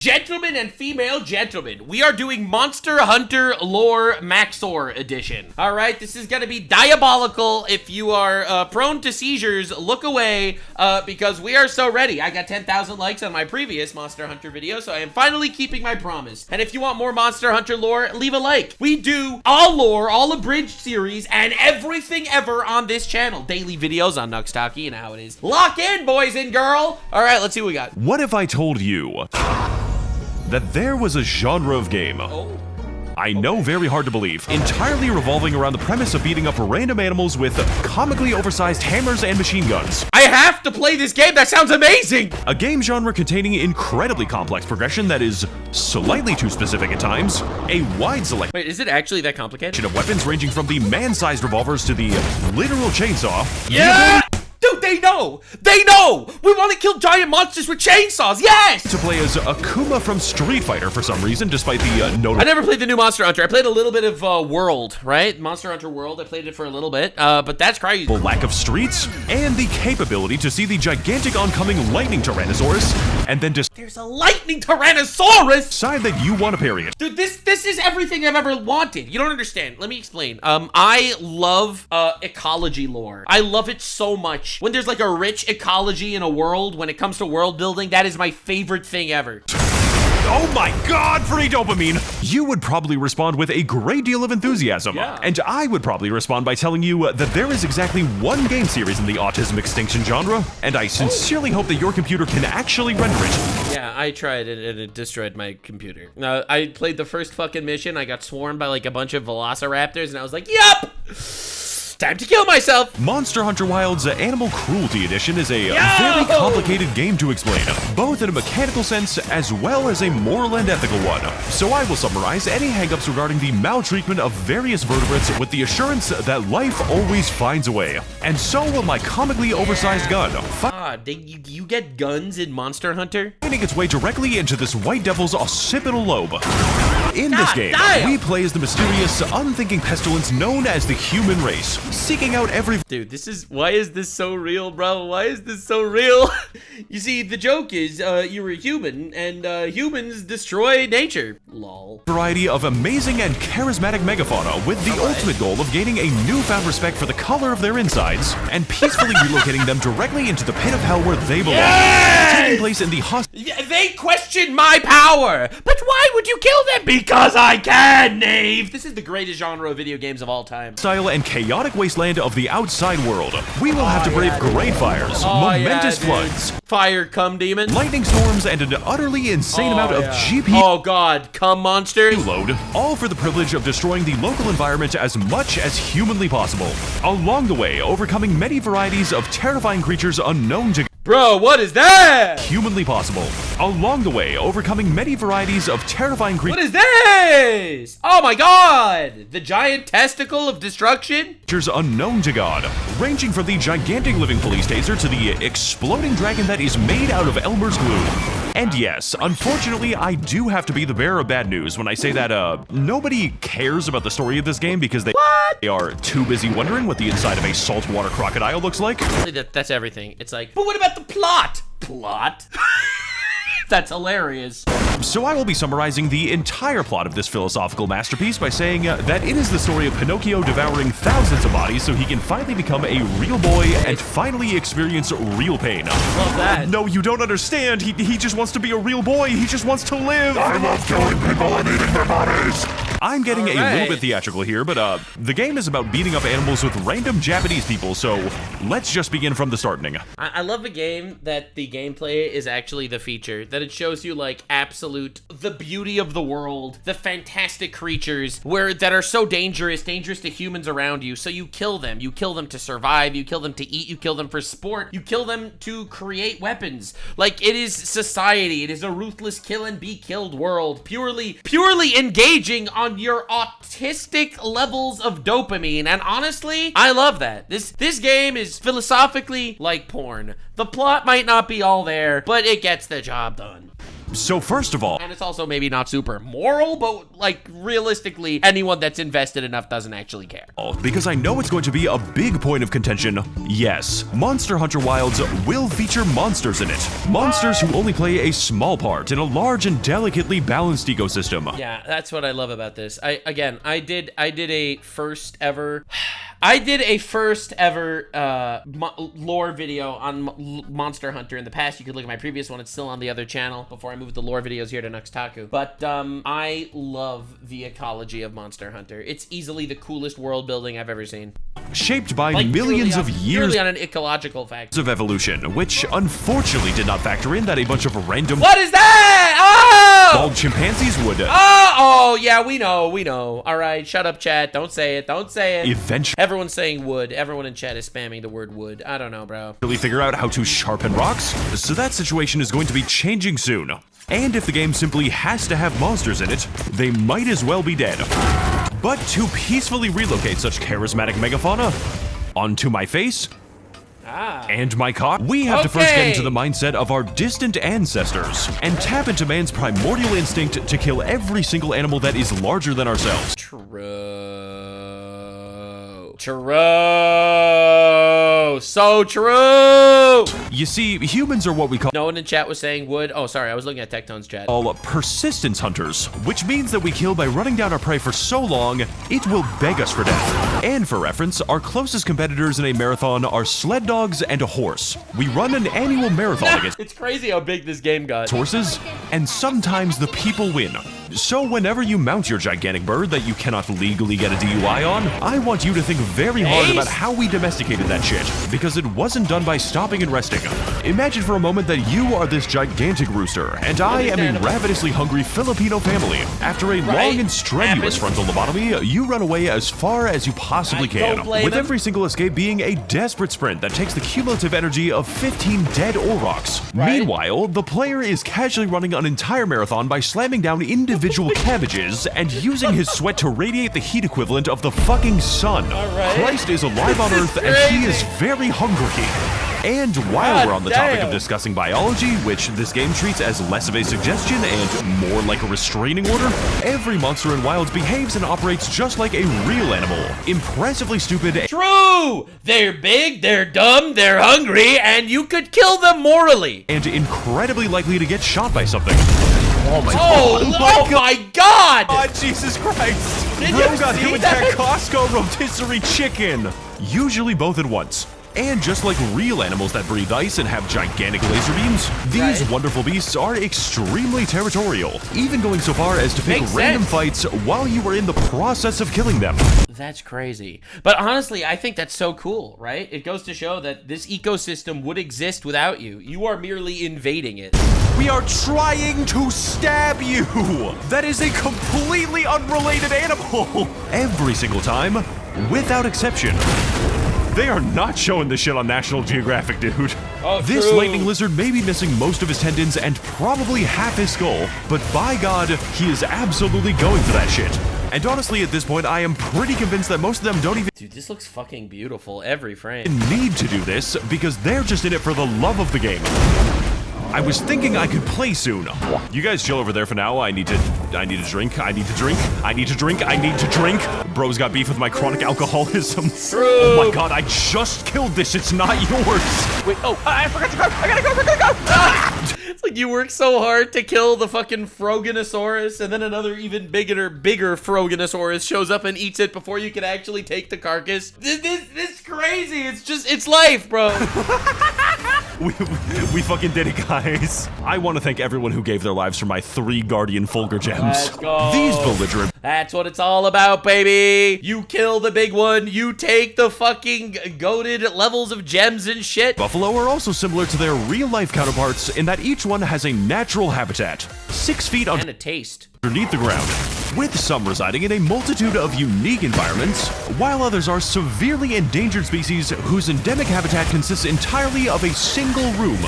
Gentlemen and female gentlemen, we are doing Monster Hunter Lore Max0r edition. All right, this is gonna be diabolical. If you are prone to seizures, look away because we are so ready. I got 10,000 likes on my previous Monster Hunter video, so I am finally keeping my promise. And if you want more Monster Hunter lore, leave a like. We do all lore, all abridged series, and everything ever on this channel. Daily videos on Nuxtaki, you know how it is. Lock in, boys and girl. All right, let's see what we got. What if I told you that there was a genre of game? I know, very hard to believe. Entirely revolving around the premise of beating up random animals with comically oversized hammers and machine guns. I have to play this game, that sounds amazing! A game genre containing incredibly complex progression that is slightly too specific at times, a wide selection Wait, is it actually that complicated? of weapons ranging from the man-sized revolvers to the literal chainsaw. Yeah! Dude, they know! They know! We want to kill giant monsters with chainsaws, yes! To play as Akuma from Street Fighter for some reason, despite the I never played the new Monster Hunter. I played a little bit of World, right? Monster Hunter World, I played it for a little bit, but that's crazy. lack of streets, and the capability to see the gigantic oncoming lightning Tyrannosaurus, and then There's a lightning Tyrannosaurus! decide that you want a period. Dude, this is everything I've ever wanted. You don't understand. Let me explain. I love ecology lore. I love it so much. When there's like a rich ecology in a world, when it comes to world building, that is my favorite thing ever. Oh my god, free dopamine! You would probably respond with a great deal of enthusiasm. Yeah. And I would probably respond by telling you that there is exactly one game series in the autism extinction genre, and I sincerely hope that your computer can actually render it. Yeah, I tried it and it destroyed my computer. I played the first fucking mission, I got swarmed by like a bunch of velociraptors, and I was like, yup! Time to kill myself! Monster Hunter Wild's Animal Cruelty Edition is a very complicated game to explain, both in a mechanical sense as well as a moral and ethical one. So I will summarize any hangups regarding the maltreatment of various vertebrates with the assurance that life always finds a way. And so will my comically oversized gun, You get guns in Monster Hunter? finding its way directly into this white devil's occipital lobe. In this game, we play as the mysterious, unthinking pestilence known as the human race, seeking out every— Dude, why is this so real, bro? Why is this so real? You see, the joke is, you're a human, and humans destroy nature. Lol. variety of amazing and charismatic megafauna with the ultimate goal of gaining a newfound respect for the color of their insides and peacefully relocating them directly into the pit of hell where they belong. Taking place in the They question my power, but why would you kill them? Because I can, knave! This is the greatest genre of video games of all time. hostile and chaotic wasteland of the outside world. We will have to brave great fires, momentous floods, Fire cum demon. lightning storms, and an utterly insane amount of GPU Oh god, cum monsters. load, all for the privilege of destroying the local environment as much as humanly possible. Along the way, overcoming many varieties of terrifying creatures unknown to Bro, what is that? humanly possible. Along the way, overcoming many varieties of terrifying What is this? Oh my god! The giant testicle of destruction? creatures unknown to God, ranging from the gigantic living police taser to the exploding dragon that is made out of Elmer's glue. And yes, unfortunately, I do have to be the bearer of bad news when I say that, nobody cares about the story of this game because they are too busy wondering what the inside of a saltwater crocodile looks like. That's everything. It's like, but what about the plot? Plot? That's hilarious. So I will be summarizing the entire plot of this philosophical masterpiece by saying that it is the story of Pinocchio devouring thousands of bodies so he can finally become a real boy and finally experience real pain. Love that. No, you don't understand. He just wants to be a real boy. He just wants to live. I love killing people and eating their bodies. I'm getting a little bit theatrical here, but the game is about beating up animals with random Japanese people, so let's just begin from the starting. I love a game that the gameplay is actually the feature, that it shows you like the beauty of the world, the fantastic creatures that are so dangerous to humans around you, so you kill them to survive, you kill them to eat, you kill them for sport, you kill them to create weapons. Like, it is society, it is a ruthless kill and be killed world, purely engaging on your autistic levels of dopamine, and honestly, I love that. This game is philosophically like porn. The plot might not be all there, but it gets the job done. So first of all, And it's also maybe not super moral, but like realistically, anyone that's invested enough doesn't actually care. because I know it's going to be a big point of contention, yes, Monster Hunter Wilds will feature monsters in it. Monsters who only play a small part in a large and delicately balanced ecosystem. Yeah, that's what I love about this. I did a first ever lore video on Monster Hunter. In the past, you could look at my previous one. It's still on the other channel before I moved the lore videos here to Taku. But I love the ecology of Monster Hunter. It's easily the coolest world building I've ever seen. Shaped by Like, millions of years on an ecological fact. of evolution, which unfortunately did not factor in that a bunch of random What is that? Oh! bald chimpanzees would Oh, yeah, we know. All right, shut up, chat. Don't say it. eventually Everyone's saying wood. Everyone in chat is spamming the word wood. I don't know, bro. figure out how to sharpen rocks, so that situation is going to be changing soon. And if the game simply has to have monsters in it, they might as well be dead. But to peacefully relocate such charismatic megafauna onto my face and my cock, we have to first get into the mindset of our distant ancestors and tap into man's primordial instinct to kill every single animal that is larger than ourselves. True. So true. You see, humans are what we call No one in chat was saying wood. Oh, sorry. I was looking at Tectone's chat. persistence hunters, which means that we kill by running down our prey for so long, it will beg us for death. And for reference, our closest competitors in a marathon are sled dogs and a horse. We run an annual marathon against It's crazy how big this game got. horses, and sometimes the people win. So whenever you mount your gigantic bird that you cannot legally get a DUI on, I want you to think very hard about how we domesticated that shit, because it wasn't done by stopping and resting. Imagine for a moment that you are this gigantic rooster, and I am a ravenously hungry Filipino family. After a long and strenuous frontal lobotomy, you run away as far as you possibly can, with every single escape being a desperate sprint that takes the cumulative energy of 15 dead Aurochs. Meanwhile, the player is casually running an entire marathon by slamming down individual cabbages and using his sweat to radiate the heat equivalent of the fucking sun. Christ is alive on Earth, and he is very hungry. And while we're on the topic of discussing biology, which this game treats as less of a suggestion and more like a restraining order, every monster in Wilds behaves and operates just like a real animal. Impressively stupid. True! They're big, they're dumb, they're hungry, and you could kill them morally. And incredibly likely to get shot by something. Oh my god! Oh, Jesus Christ! Did Bro you got see hit with that Costco rotisserie chicken! Usually both at once. And just like real animals that breathe ice and have gigantic laser beams, these wonderful beasts are extremely territorial, even going so far as to pick random fights while you are in the process of killing them. That's crazy. But honestly, I think that's so cool, right? It goes to show that this ecosystem would exist without you. You are merely invading it. We are trying to stab you! That is a completely unrelated animal! Every single time, without exception. They are not showing this shit on National Geographic, dude. Oh, this true. lightning lizard may be missing most of his tendons and probably half his skull, but by God, he is absolutely going for that shit. And honestly, at this point, I am pretty convinced that most of them don't even Dude, this looks fucking beautiful every frame. need to do this because they're just in it for the love of the game. I was thinking I could play soon. You guys chill over there for now. I need to drink. Bro's got beef with my chronic alcoholism. True. Oh my god, I just killed this. It's not yours. Wait, I forgot to go. I gotta go. Ah! It's like you work so hard to kill the fucking Froganosaurus, and then another even bigger Froganosaurus shows up and eats it before you can actually take the carcass. This is crazy. It's life, bro. We fucking did it, guys. I want to thank everyone who gave their lives for my 3 Guardian Fulgur gems. Let's go. These belligerent. That's what it's all about, baby. You kill the big one, you take the fucking goated levels of gems and shit. Buffalo are also similar to their real-life counterparts in that each one has a natural habitat, 6 feet And a taste. underneath the ground, with some residing in a multitude of unique environments, while others are severely endangered species whose endemic habitat consists entirely of a single room.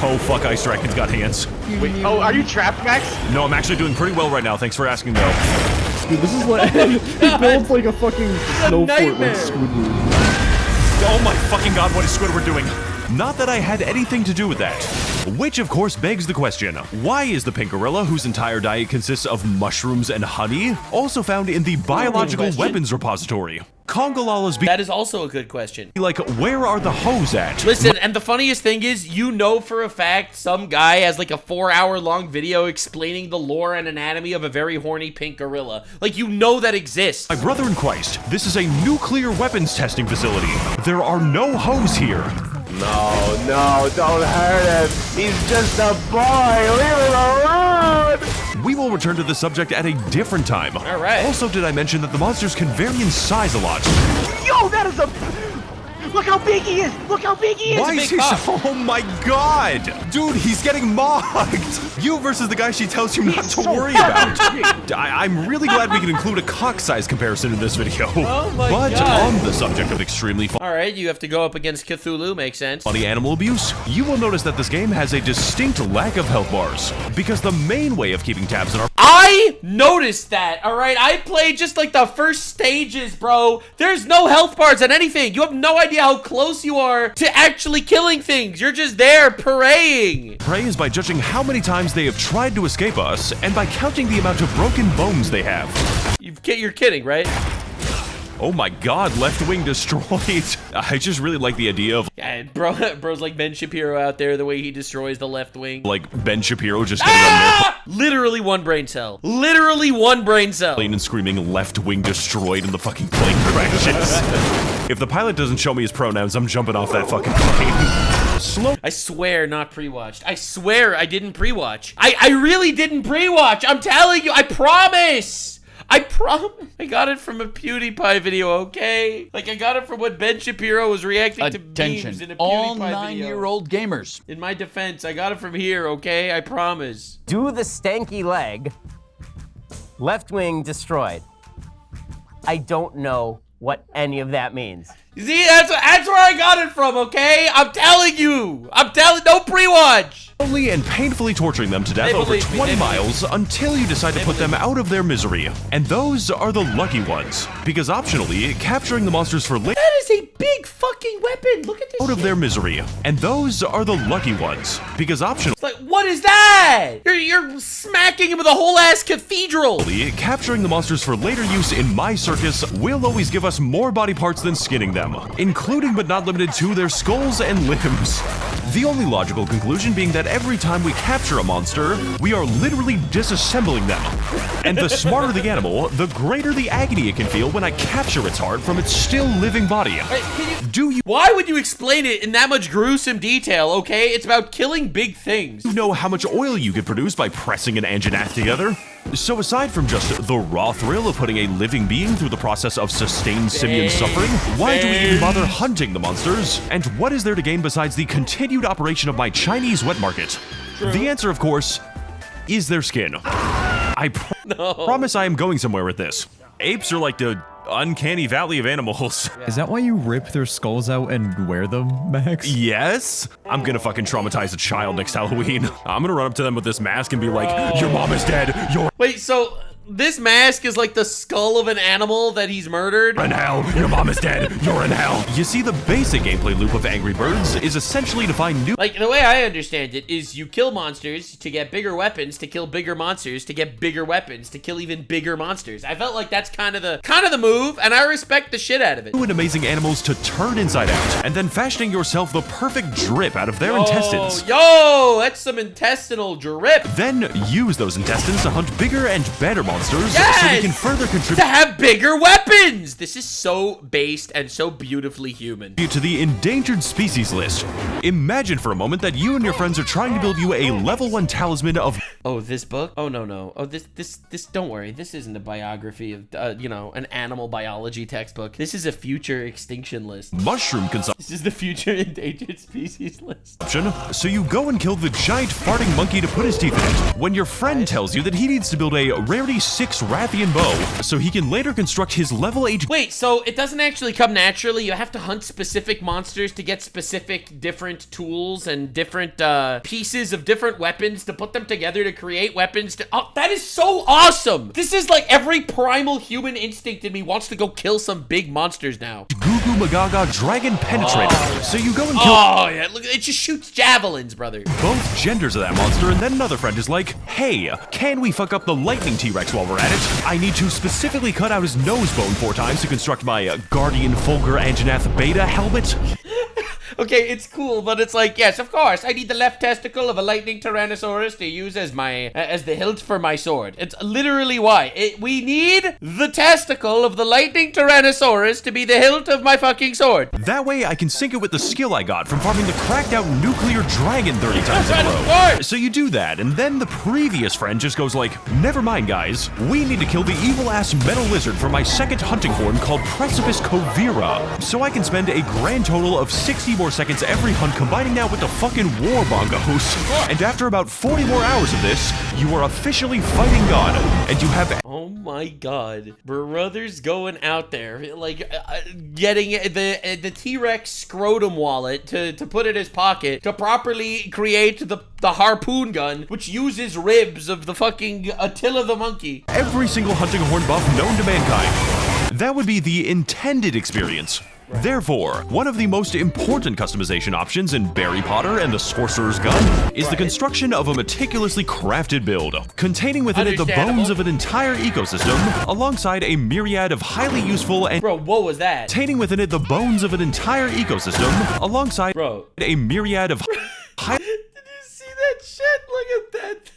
Oh fuck, Ice Dragon's got hands. Wait, oh, are you trapped, Max? No, I'm actually doing pretty well right now. Thanks for asking, though. Dude, this is like he builds like a fucking snow fort nightmare. like Squidward. Oh my fucking god, what is Squidward doing? Not that I had anything to do with that. Which of course begs the question, why is the pink gorilla, whose entire diet consists of mushrooms and honey, also found in the biological weapons repository? Kongolala's That is also a good question. like, where are the hoes at? Listen, and the funniest thing is, you know for a fact some guy has like a 4-hour-long video explaining the lore and anatomy of a very horny pink gorilla. Like, you know that exists. My brother in Christ, this is a nuclear weapons testing facility. There are no hoes here. No, no, don't hurt him. He's just a boy. Leave him alone. We will return to the subject at a different time. All right. Also, did I mention that the monsters can vary in size a lot? Yo, that is a... Look how big he is. Look how big he is. Why is he so... Oh my god! Dude, he's getting mocked! You versus the guy she tells you not to worry about. I'm really glad we can include a cock-size comparison in this video. Oh my but god. on the subject of extremely All right, you have to go up against Cthulhu, makes sense. funny animal abuse, you will notice that this game has a distinct lack of health bars. Because the main way of keeping tabs on our I noticed that, all right? I played just like the first stages, bro. There's no health bars on anything. You have no idea how close you are to actually killing things. You're just there praying. prey is by judging how many times they have tried to escape us, and by counting the amount of broken bones they have. You're kidding, right? Oh my god, left wing destroyed. I just really like the idea of Yeah, bro's like Ben Shapiro out there, the way he destroys the left wing. like Ben Shapiro just getting on there. Literally one brain cell. Literally one brain cell. Plane and screaming left wing destroyed and the fucking plane crashes. If the pilot doesn't show me his pronouns, I'm jumping off that fucking plane. Slow. I swear not pre-watched. I swear I didn't pre-watch. I really didn't pre-watch. I'm telling you, I promise. I promise. I got it from a PewDiePie video, okay? Like, I got it from when Ben Shapiro was reacting to memes in a PewDiePie all video. 9-year-old gamers. In my defense, I got it from here, okay? I promise. Do the stanky leg. Left wing destroyed. I don't know what any of that means. See, that's where I got it from, okay? I'm telling you. No pre-watch. Slowly and painfully torturing them to death They over believe me, 20 they miles until you decide to put them out of their misery. And those are the lucky ones. Because optionally, capturing the monsters for later That is a big fucking weapon. Look at this out of shit. their misery. And those are the lucky ones. Because optionally, It's like, what is that? You're smacking him with a whole ass cathedral. capturing the monsters for later use in my circus will always give us more body parts than skinning them, including but not limited to their skulls and limbs. The only logical conclusion being that every time we capture a monster, we are literally disassembling them. And the smarter the animal, the greater the agony it can feel when I capture its heart from its still living body. Wait, can you... Do you Why would you explain it in that much gruesome detail, okay? It's about killing big things. know how much oil you could produce by pressing an anginath together? So aside from just the raw thrill of putting a living being through the process of sustained simian suffering, why do we even bother hunting the monsters? And what is there to gain besides the continued operation of my Chinese wet market? The answer, of course, is their skin. I promise I am going somewhere with this. Apes are like the uncanny valley of animals. Is that why you rip their skulls out and wear them, Max? Yes? I'm gonna fucking traumatize a child next Halloween. I'm gonna run up to them with this mask and be like, your mom is dead, you're Wait, so this mask is like the skull of an animal that he's murdered? in hell, your mom is dead, you're in hell. You see, the basic gameplay loop of Angry Birds is essentially to find new Like, the way I understand it is you kill monsters to get bigger weapons, to kill bigger monsters, to get bigger weapons, to kill even bigger monsters. I felt like that's kind of the move, and I respect the shit out of it. and amazing animals to turn inside out, and then fashioning yourself the perfect drip out of their intestines. Yo, that's some intestinal drip. Then use those intestines to hunt bigger and better monsters so we Yes! can further To contribute have bigger weapons. This is so based and so beautifully human. to the endangered species list. Imagine for a moment that you and your friends are trying to build you a level 1 talisman of Oh, this book? Oh, no. Oh, this, don't worry. This isn't a biography of, you know, an animal biology textbook. This is a future extinction list. mushroom consumption. This is the future endangered species list. So you go and kill the giant farting monkey to put his teeth in it. When your friend tells you that he needs to build a rarity 6 Rathian bow, so he can later construct his level 8. Wait, so it doesn't actually come naturally? You have to hunt specific monsters to get specific different tools and different pieces of different weapons to put them together to create weapons to— oh, that is so awesome! This is like every primal human instinct in me wants to go kill some big monsters now. Gore Magala Dragon Penetrator. Oh, so you go and kill yeah, look, it just shoots javelins, brother. both genders of that monster, and then another friend is like, hey, can we fuck up the lightning T-Rex while we're at it? I need to specifically cut out his nose bone 4 times to construct my Guardian Fulgur Anjanath Beta helmet. Okay, it's cool, but it's like, yes, of course, I need the left testicle of a lightning Tyrannosaurus to use as my as the hilt for my sword. It's literally why. We need the testicle of the lightning Tyrannosaurus to be the hilt of my fucking sword. That way I can sync it with the skill I got from farming the cracked out nuclear dragon 30 times in a Of row. course. So you do that, and then the previous friend just goes like, never mind guys, we need to kill the evil ass metal lizard for my second hunting horn called Precipice Covira, so I can spend a grand total of 60 more seconds every hunt, combining that with the fucking war bongos. And after about 40 more hours of this, you are officially fighting God, and you have— Oh my god. Brother's going out there, like, getting the T-Rex scrotum wallet to put in his pocket to properly create the harpoon gun, which uses ribs of the fucking Attila the monkey. every single hunting horn buff known to mankind. That would be the intended experience. Therefore, one of the most important customization options in Berry Potter and the Sorcerer's Gun is the construction of a meticulously crafted build, containing within it the bones of an entire ecosystem, alongside a myriad of highly useful and— Bro, what was that? containing within it the bones of an entire ecosystem, alongside Bro. a myriad of high— Did you see that shit? Look at that.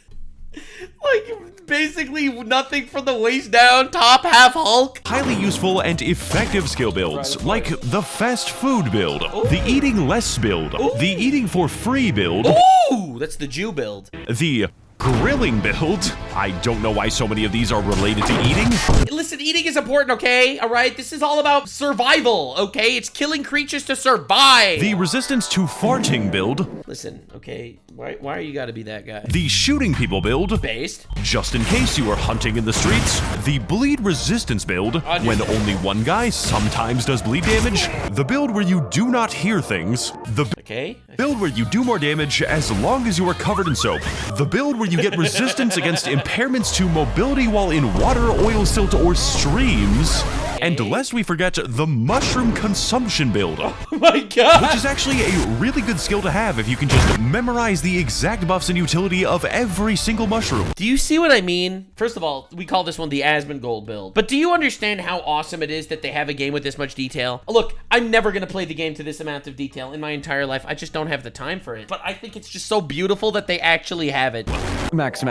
Like, basically nothing from the waist down, top half Hulk. highly useful and effective skill builds, like the fast food build, the eating less build, the eating for free build, Ooh, that's the Jew build. the grilling build. I don't know why so many of these are related to eating. Listen, eating is important, okay? All right, this is all about survival, okay? It's killing creatures to survive. The resistance to farting build, Listen, okay, why you gotta be that guy? the shooting people build, Based. just in case you are hunting in the streets, the bleed resistance build, when only one guy sometimes does bleed damage, the build where you do not hear things, the Okay. build where you do more damage as long as you are covered in soap, the build where you get resistance against impairments to mobility while in water, oil, silt, or streams, and lest we forget, the mushroom consumption build, Oh my god. which is actually a really good skill to have if you can just memorize the exact buffs and utility of every single mushroom. Do you see what I mean? First of all, we call this one the Asmongold build. But do you understand how awesome it is that they have a game with this much detail? Look, I'm never gonna play the game to this amount of detail in my entire life. I just don't have the time for it. But I think it's just so beautiful that they actually have it. Max,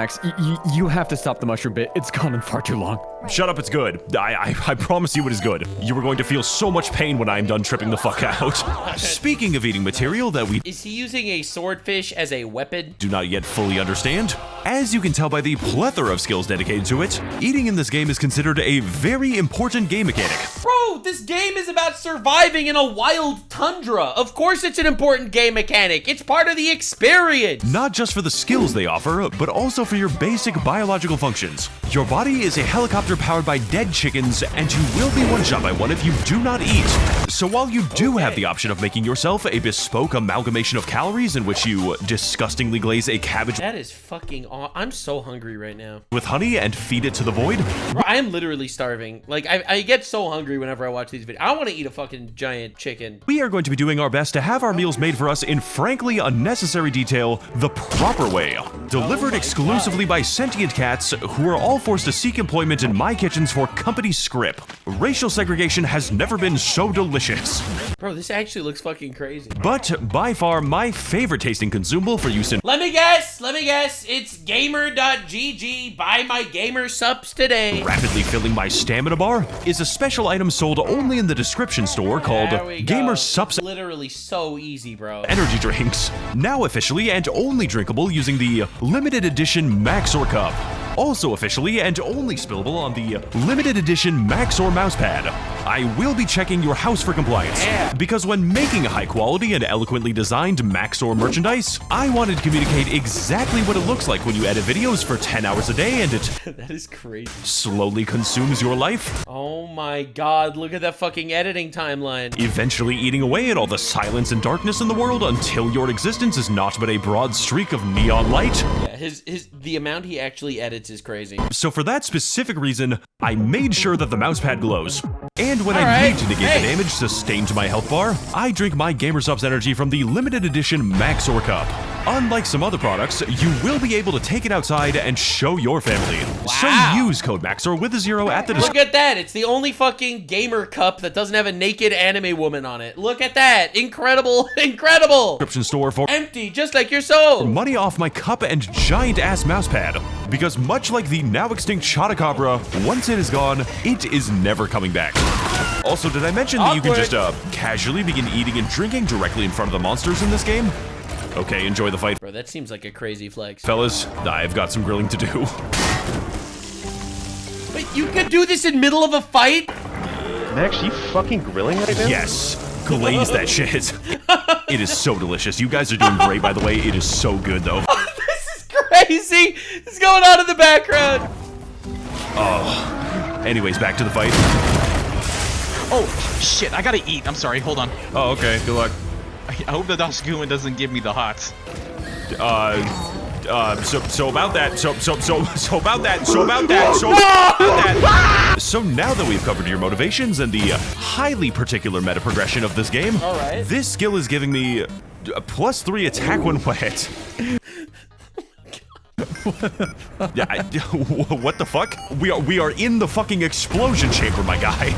you have to stop the mushroom bit. It's gone on far too long. Shut up, it's good. I promise you it is good. You are going to feel so much pain when I am done tripping the fuck out. Speaking of eating material that we Is he using a swordfish as a weapon? do not yet fully understand, as you can tell by the plethora of skills dedicated to it, eating in this game is considered a very important game mechanic. Bro, this game is about surviving in a wild tundra. Of course it's an important game mechanic. It's part of the experience. Not just for the skills they offer, but also for your basic biological functions. Your body is a helicopter powered by dead chickens, and you will be one shot by one if you do not eat. So while you do have the option of making yourself a bespoke amalgamation of calories in which you disgustingly glaze a cabbage That is fucking I'm so hungry right now. with honey and feed it to the void, Bro, I am literally starving. Like, I get so hungry whenever I watch these videos. I want to eat a fucking giant chicken. we are going to be doing our best to have our meals made for us in frankly unnecessary detail the proper way. Delivered exclusively by sentient cats who are all forced to seek employment in my kitchens for company scrip. Racial segregation has never been so delicious. Bro, this actually looks fucking crazy. But by far my favorite tasting consumable for use in Let me guess. It's gamer.gg. Buy my gamer Supps today. rapidly filling my stamina bar is a special item sold only in the description store called There we Gamer go. Supps Literally so easy, bro. Energy Drinks, now officially and only drinkable using the limited edition Max0r cup. Also officially and only spillable on the limited edition Max0r mousepad. I will be checking your house for compliance, because when making a high quality and eloquently designed Max0r merchandise, I wanted to communicate exactly what it looks like when you edit videos for 10 hours a day and it That is crazy. slowly consumes your life, Oh my god, look at that fucking editing timeline. eventually eating away at all the silence and darkness in the world until your existence is not but a broad streak of neon light. Yeah, the amount he actually edits is crazy. So for that specific reason, I made sure that the mousepad glows. And when I Alright, need to negate the damage sustained to my health bar, I drink my GamerSupps energy from the limited edition Max0r cup. Unlike some other products, you will be able to take it outside and show your family. Wow. So use code Max0r with a 0 at the Look at that, it's the only fucking gamer cup that doesn't have a naked anime woman on it. Look at that, incredible, incredible! description store for Empty, just like your soul! money off my cup and giant ass mousepad. Because much like the now extinct Chotacabra, once it is gone, it is never coming back. Also, did I mention that you can just casually begin eating and drinking directly in front of the monsters in this game? Okay, enjoy the fight. Bro, that seems like a crazy flex. Fellas, I've got some grilling to do. Wait, you could do this in middle of a fight? Max, you fucking grilling right now? Yes, glaze that shit. It is so delicious. You guys are doing great, by the way. It is so good, though. This is crazy! What's going on in the background? Anyways, back to the fight. Oh, shit, I gotta eat. I'm sorry, hold on. Oh, okay. Good luck. I hope the Dashguman doesn't give me the hots. So about that. So now that we've covered your motivations and the highly particular meta progression of this game, Alright. this skill is giving me +3 attack when wet. Yeah, what the fuck? We are in the fucking explosion chamber, my guy.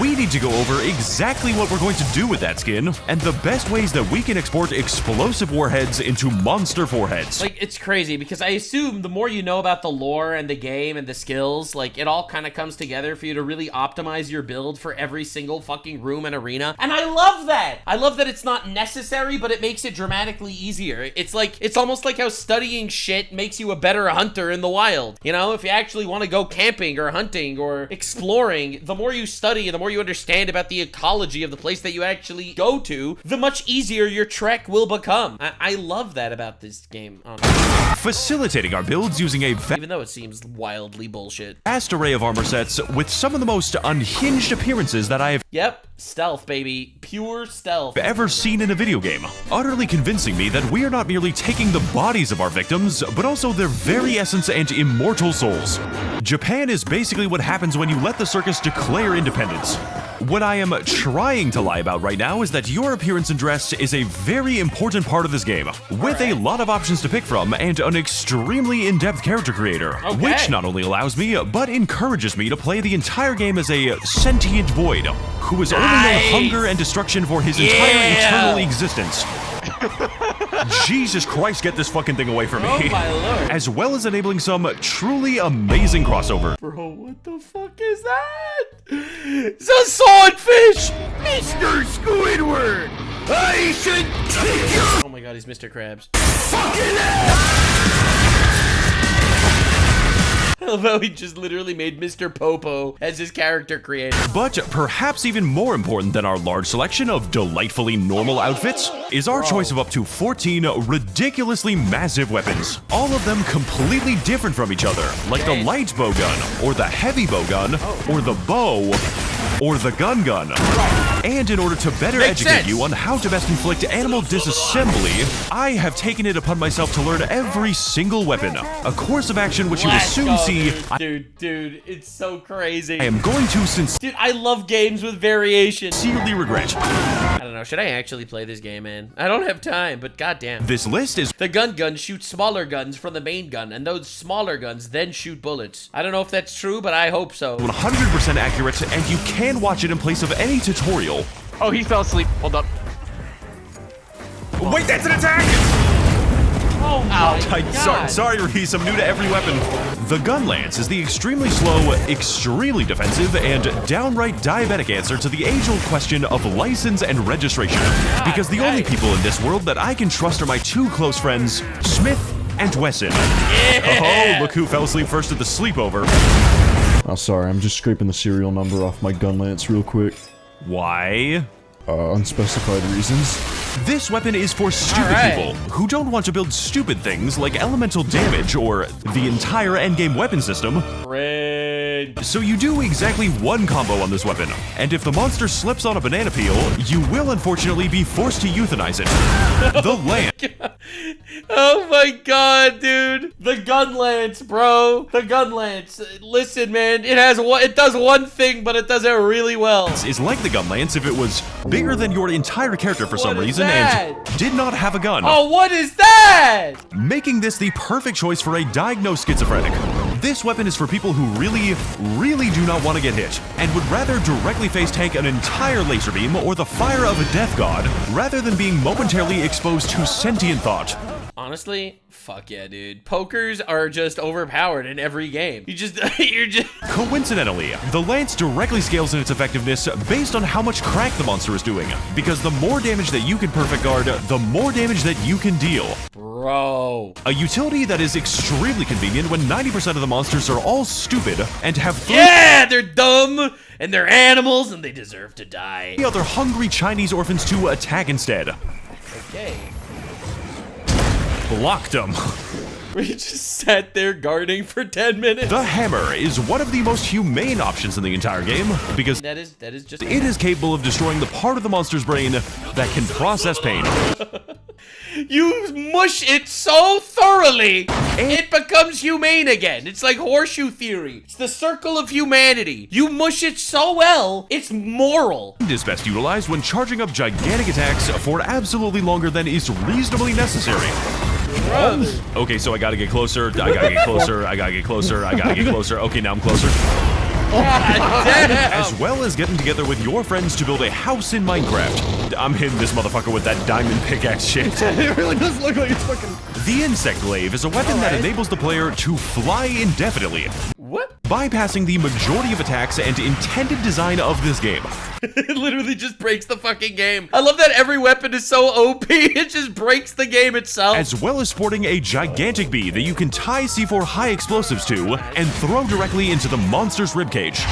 We need to go over exactly what we're going to do with that skin and the best ways that we can export explosive warheads into monster foreheads. Like, it's crazy because I assume the more you know about the lore and the game and the skills, like, it all kind of comes together for you to really optimize your build for every single fucking room and arena. And I love that! I love that it's not necessary, but it makes it dramatically easier. It's almost like how studying shit makes you a better hunter in the wild. You know, if you actually want to go camping or hunting or exploring, the more you study and the more you understand about the ecology of the place that you actually go to, the much easier your trek will become. I love that about this game, honestly. Facilitating our builds using a Even though it seems wildly bullshit. vast array of armor sets with some of the most unhinged appearances that I have Yep, stealth, baby. Pure stealth. ever seen in a video game, utterly convincing me that we are not merely taking the bodies of our victims, but also their very essence and immortal souls. Japan is basically what happens when you let the circus declare independence. What I am trying to lie about right now is that your appearance and dress is a very important part of this game, with a lot of options to pick from and an extremely in-depth character creator, which not only allows me, but encourages me to play the entire game as a sentient void, who is only known hunger and destruction for his entire eternal existence. Jesus Christ, get this fucking thing away from me. Oh my lord. As well as enabling some truly amazing crossover. Bro, what the fuck is that? It's a swordfish! Mr. Squidward, I should kick your Oh my god, he's Mr. Krabs. fucking ass! I love how he just literally made Mr. Popo as his character creator. But perhaps even more important than our large selection of delightfully normal outfits is our choice of up to 14 ridiculously massive weapons. All of them completely different from each other, like the light bowgun, or the heavy bowgun, or the bow, or the gun. And in order to better educate you on how to best inflict animal disassembly, I have taken it upon myself to learn every single weapon, a course of action which you will soon see. Dude, it's so crazy. I am going to Dude, I love games with variation. sincerely regret. I don't know, should I actually play this game, man? I don't have time, but goddamn. This list is The gun shoots smaller guns from the main gun, and those smaller guns then shoot bullets. I don't know if that's true, but I hope so. 100% accurate, and you can watch it in place of any tutorial. Oh, he fell asleep. Hold up. Wait, that's an attack! Oh my god. Sorry, Reese, I'm new to every weapon. The Gunlance is the extremely slow, extremely defensive, and downright diabetic answer to the age-old question of license and registration. Because the only people in this world that I can trust are my two close friends, Smith and Wesson. Yeah. Oh, look who fell asleep first at the sleepover. Oh, sorry, I'm just scraping the serial number off my Gunlance real quick. Why? Unspecified reasons. This weapon is for stupid people who don't want to build stupid things like elemental damage or the entire endgame weapon system. So you do exactly one combo on this weapon, and if the monster slips on a banana peel, you will unfortunately be forced to euthanize it. The Lance. Oh my god, dude. The Gunlance, bro. The Gunlance. Listen, man, it does one thing, but it does it really well. Is like the Gunlance if it was bigger than your entire character for some reason and did not have a gun. Oh, what is that? Making this the perfect choice for a diagnosed schizophrenic. This weapon is for people who really do not want to get hit, and would rather directly face tank an entire laser beam or the fire of a death god, rather than being momentarily exposed to sentient thought. Honestly, fuck yeah, dude. Pokers are just overpowered in every game. You're just... Coincidentally, the Lance directly scales in its effectiveness based on how much crack the monster is doing, because the more damage that you can perfect guard, the more damage that you can deal. Bro. A utility that is extremely convenient when 90% of the monsters are all stupid and have Yeah, they're dumb, and they're animals, and they deserve to die. other hungry Chinese orphans to attack instead. Okay. Blocked them. We just sat there guarding for 10 minutes. The hammer is one of the most humane options in the entire game, because That is just... it is capable of destroying the part of the monster's brain that can process pain. You mush it so thoroughly, it becomes humane again. It's like horseshoe theory. It's the circle of humanity. You mush it so well, it's moral. It is best utilized when charging up gigantic attacks for absolutely longer than is reasonably necessary. Okay, so I gotta get closer, I gotta get closer, I gotta get closer, I gotta get closer. Okay, now I'm closer. As well as getting together with your friends to build a house in Minecraft. I'm hitting this motherfucker with that diamond pickaxe shit. It really does look like it's fucking... The insect glaive is a weapon that enables the player to fly indefinitely, What? bypassing the majority of attacks and intended design of this game. It literally just breaks the fucking game. I love that every weapon is so OP, it just breaks the game itself. As well as sporting a gigantic bee that you can tie C4 high explosives to and throw directly into the monster's ribcage.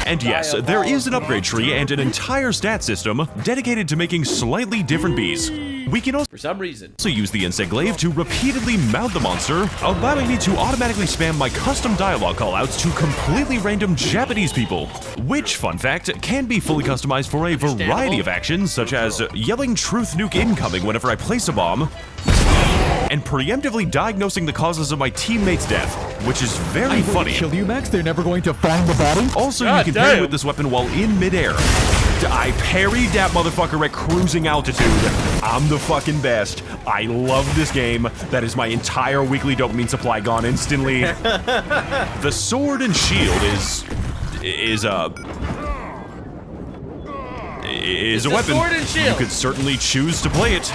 And yes, there is an upgrade tree and an entire stat system dedicated to making slightly different bees. We can also For some reason. use the insect glaive to repeatedly mount the monster, allowing me to automatically spam my custom dialogue callouts to completely random Japanese people, which, fun fact, can be fully customized for a variety of actions, such as yelling truth nuke incoming whenever I place a bomb, and preemptively diagnosing the causes of my teammate's death, which is very funny. Kill you, Max? They're never going to find the body? Also, you can parry with this weapon while in midair. I parried that motherfucker at cruising altitude. I'm the fucking best. I love this game. That is my entire weekly dopamine supply gone instantly. The sword and shield is a weapon. Sword and shield. You could certainly choose to play it.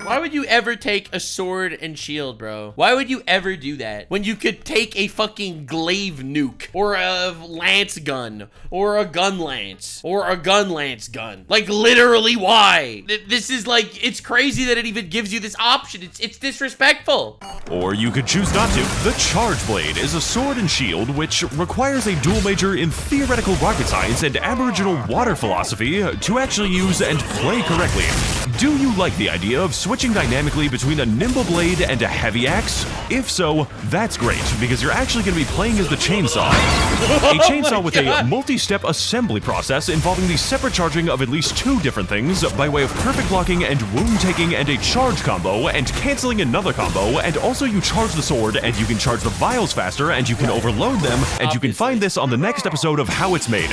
Why would you ever take a sword and shield, bro? Why would you ever do that? When you could take a fucking glaive nuke, or a lance gun, or a gunlance, or a gunlance gun. Like, literally, why? This is like, it's crazy that it even gives you this option. It's disrespectful. Or you could choose not to. The Charge Blade is a sword and shield which requires a dual major in theoretical rocket science and aboriginal water philosophy to actually use and play correctly. Do you like the idea of switching dynamically between a nimble blade and a heavy axe? If so, that's great, because you're actually going to be playing as the chainsaw. A chainsaw with a multi-step assembly process involving the separate charging of at least 2 different things by way of perfect blocking and wound taking and a charge combo and canceling another combo, and also you charge the sword and you can charge the vials faster and you can overload them, and you can find this on the next episode of How It's Made.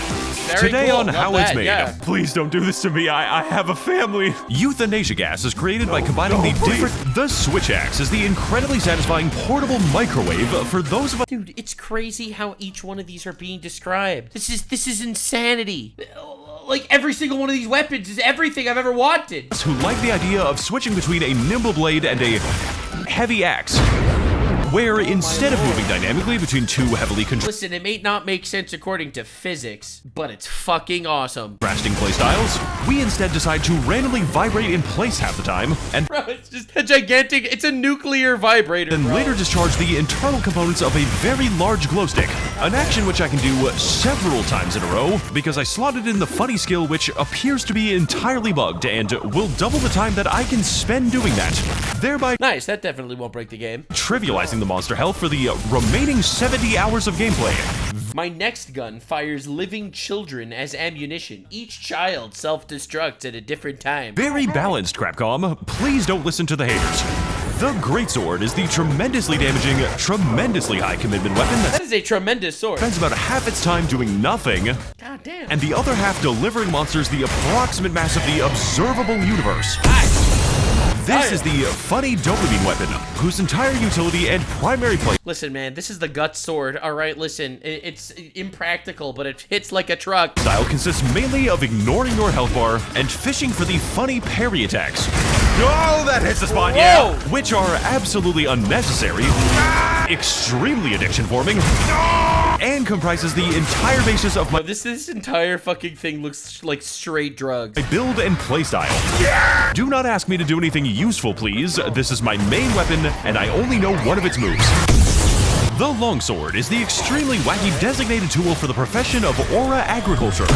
Today cool. on Love How that, It's Made. yeah. Please don't do this to me, I have a family. Euthanasia gas is created by combining the Switch Axe is the incredibly satisfying portable microwave for those of us. Dude, it's crazy how each one of these are being described. This is insanity. Like, every single one of these weapons is everything I've ever wanted. Who like the idea of switching between a nimble blade and a heavy axe. where instead of moving dynamically between two heavily Listen, it may not make sense according to physics, but it's fucking awesome. contrasting playstyles, we instead decide to randomly vibrate in place half the time, and Bro, it's just a gigantic, it's a nuclear vibrator, then bro. later discharge the internal components of a very large glow stick, an action which I can do several times in a row because I slotted in the funny skill which appears to be entirely bugged and will double the time that I can spend doing that, thereby Nice, that definitely won't break the game. trivializing the monster health for the remaining 70 hours of gameplay. My next gun fires living children as ammunition. Each child self-destructs at a different time. Very balanced, Crapcom. Please don't listen to the haters. The Greatsword is the tremendously damaging, tremendously high commitment weapon that That is a tremendous sword. spends about half its time doing nothing, God damn. and the other half delivering monsters the approximate mass of the observable universe. This is the funny dopamine weapon, whose entire utility and primary play Listen, man, this is the gut sword. All right, listen, it's impractical, but it hits like a truck. style consists mainly of ignoring your health bar and fishing for the funny parry attacks. Oh, that hits the spot, yeah! Whoa! Which are absolutely unnecessary, extremely addiction-forming, and comprises the entire basis of my This entire fucking thing looks like straight drugs. build and playstyle. Do not ask me to do anything useful, please. This is my main weapon, and I only know one of its moves. The longsword is the extremely wacky designated tool for the profession of aura agriculture.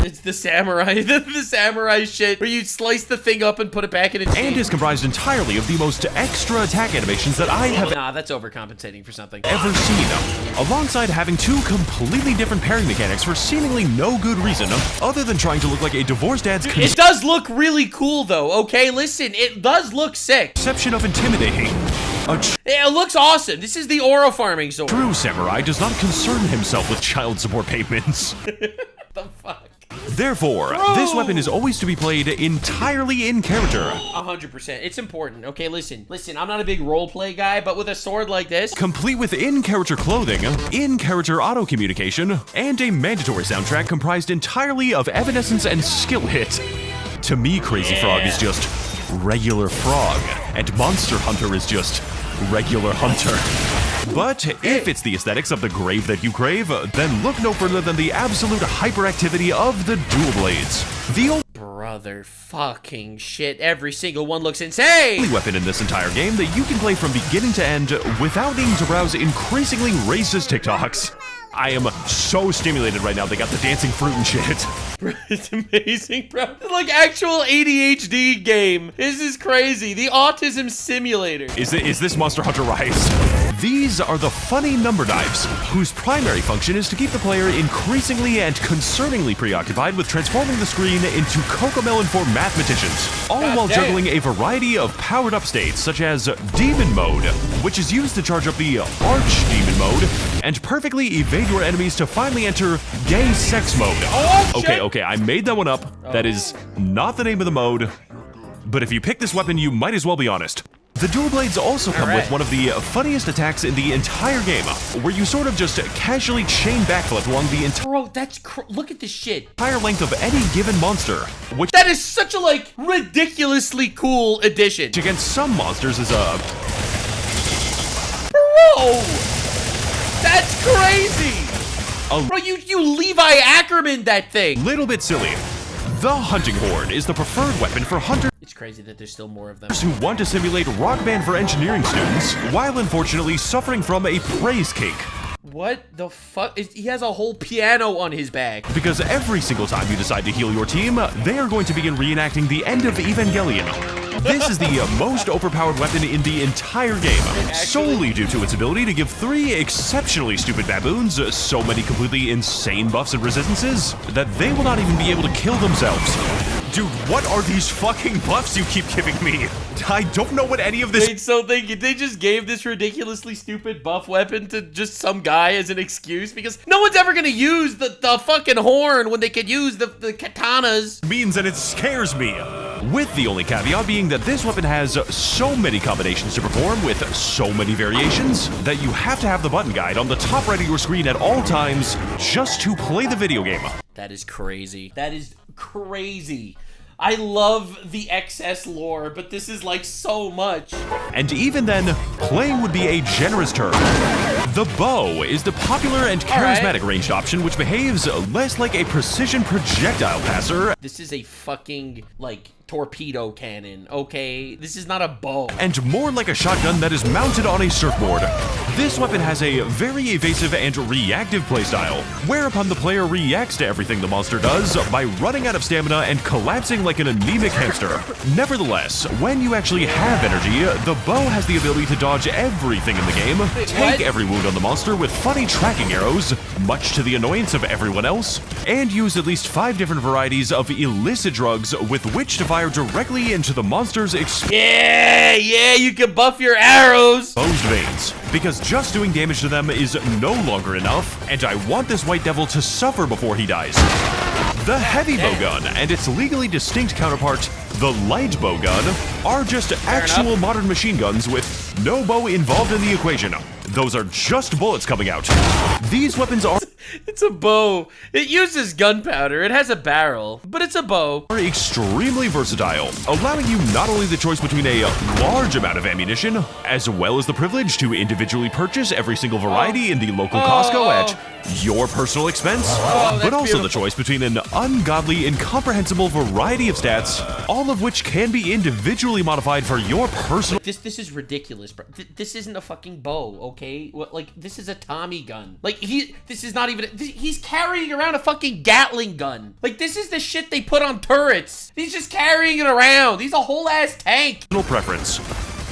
It's the samurai, the samurai shit, where you slice the thing up and put it back in its And is comprised entirely of the most extra attack animations that I have Nah, that's overcompensating for something. ever seen, alongside having two completely different pairing mechanics for seemingly no good reason, other than trying to look like a divorced dad's It does look really cool, though, okay? Listen, it does look sick. conception of intimidating. A It looks awesome. This is the aura farming sword. true samurai does not concern himself with child support payments. The fuck? Therefore, this weapon is always to be played entirely in character, 100%. It's important. Okay, listen, I'm not a big roleplay guy, but with a sword like this, complete with in-character clothing, in-character auto-communication, and a mandatory soundtrack comprised entirely of evanescence and skill hit. To me, Crazy Frog is just regular frog, and Monster Hunter is just regular hunter. But if it's the aesthetics of the grave that you crave, then look no further than the absolute hyperactivity of the dual blades. The only brother fucking shit, every single one looks insane. weapon in this entire game that you can play from beginning to end without needing to browse increasingly racist TikToks. I am so stimulated right now. They got the dancing fruit and shit. It's amazing, bro. It's like actual ADHD game. This is crazy. The autism simulator. Is this Monster Hunter Rise? These are the funny number knives, whose primary function is to keep the player increasingly and concerningly preoccupied with transforming the screen into Cocomelon for mathematicians, all while damn. juggling a variety of powered-up states, such as Demon Mode, which is used to charge up the Arch-Demon Mode, and perfectly evade your enemies to finally enter Gay Sex Mode. Oh, shit. Okay, I made that one up. That is not the name of the mode, but if you pick this weapon, you might as well be honest. The dual blades also come with one of the funniest attacks in the entire game, where you sort of just casually chain backflip along the Bro, that's look at this shit. entire length of any given monster, which That is such a, like, ridiculously cool addition. against some monsters is a Bro! That's crazy! Bro, you Levi Ackerman that thing! little bit silly. The hunting horn is the preferred weapon for hunters It's crazy that there's still more of them. who want to simulate Rock Band for engineering students, while unfortunately suffering from a praise cake. What the fuck? He has a whole piano on his back. Because every single time you decide to heal your team, they are going to begin reenacting the end of Evangelion. This is the most overpowered weapon in the entire game, solely due to its ability to give 3 exceptionally stupid baboons so many completely insane buffs and resistances that they will not even be able to kill themselves. Dude, what are these fucking buffs you keep giving me? I don't know what any of this— Wait, so they just gave this ridiculously stupid buff weapon to just some guy as an excuse? Because no one's ever gonna use the fucking horn when they could use the katanas. means, and it scares me. With the only caveat being that this weapon has so many combinations to perform with so many variations that you have to have the button guide on the top right of your screen at all times just to play the video game. That is crazy. That is crazy. I love the excess lore, but this is like so much. And even then, playing would be a generous term. The bow is the popular and charismatic ranged option, which behaves less like a precision projectile passer. This is a fucking, like, torpedo cannon, okay? This is not a bow. And more like a shotgun that is mounted on a surfboard. This weapon has a very evasive and reactive playstyle, whereupon the player reacts to everything the monster does by running out of stamina and collapsing like an anemic hamster. Nevertheless, when you actually have energy, the bow has the ability to dodge everything in the game, take every wound on the monster with funny tracking arrows, much to the annoyance of everyone else, and use at least 5 different varieties of illicit drugs with which to fire directly into the monster's Yeah, you can buff your arrows. exposed veins, because just doing damage to them is no longer enough, and I want this white devil to suffer before he dies. The heavy bowgun and its legally distinct counterpart, the light bowgun, are just actual modern machine guns with no bow involved in the equation. Those are just bullets coming out. These weapons are It's a bow. It uses gunpowder. It has a barrel, but it's a bow. extremely versatile, allowing you not only the choice between a large amount of ammunition, as well as the privilege to individually purchase every single variety in the local Costco at your personal expense, but also the choice between an ungodly, incomprehensible variety of stats, all of which can be individually modified for your personal. This is ridiculous, bro. This isn't a fucking bow, okay? What, like, this is a Tommy gun. Like, this is not even, he's carrying around a fucking Gatling gun. Like, this is the shit they put on turrets. He's just carrying it around. He's a whole ass tank. Preference.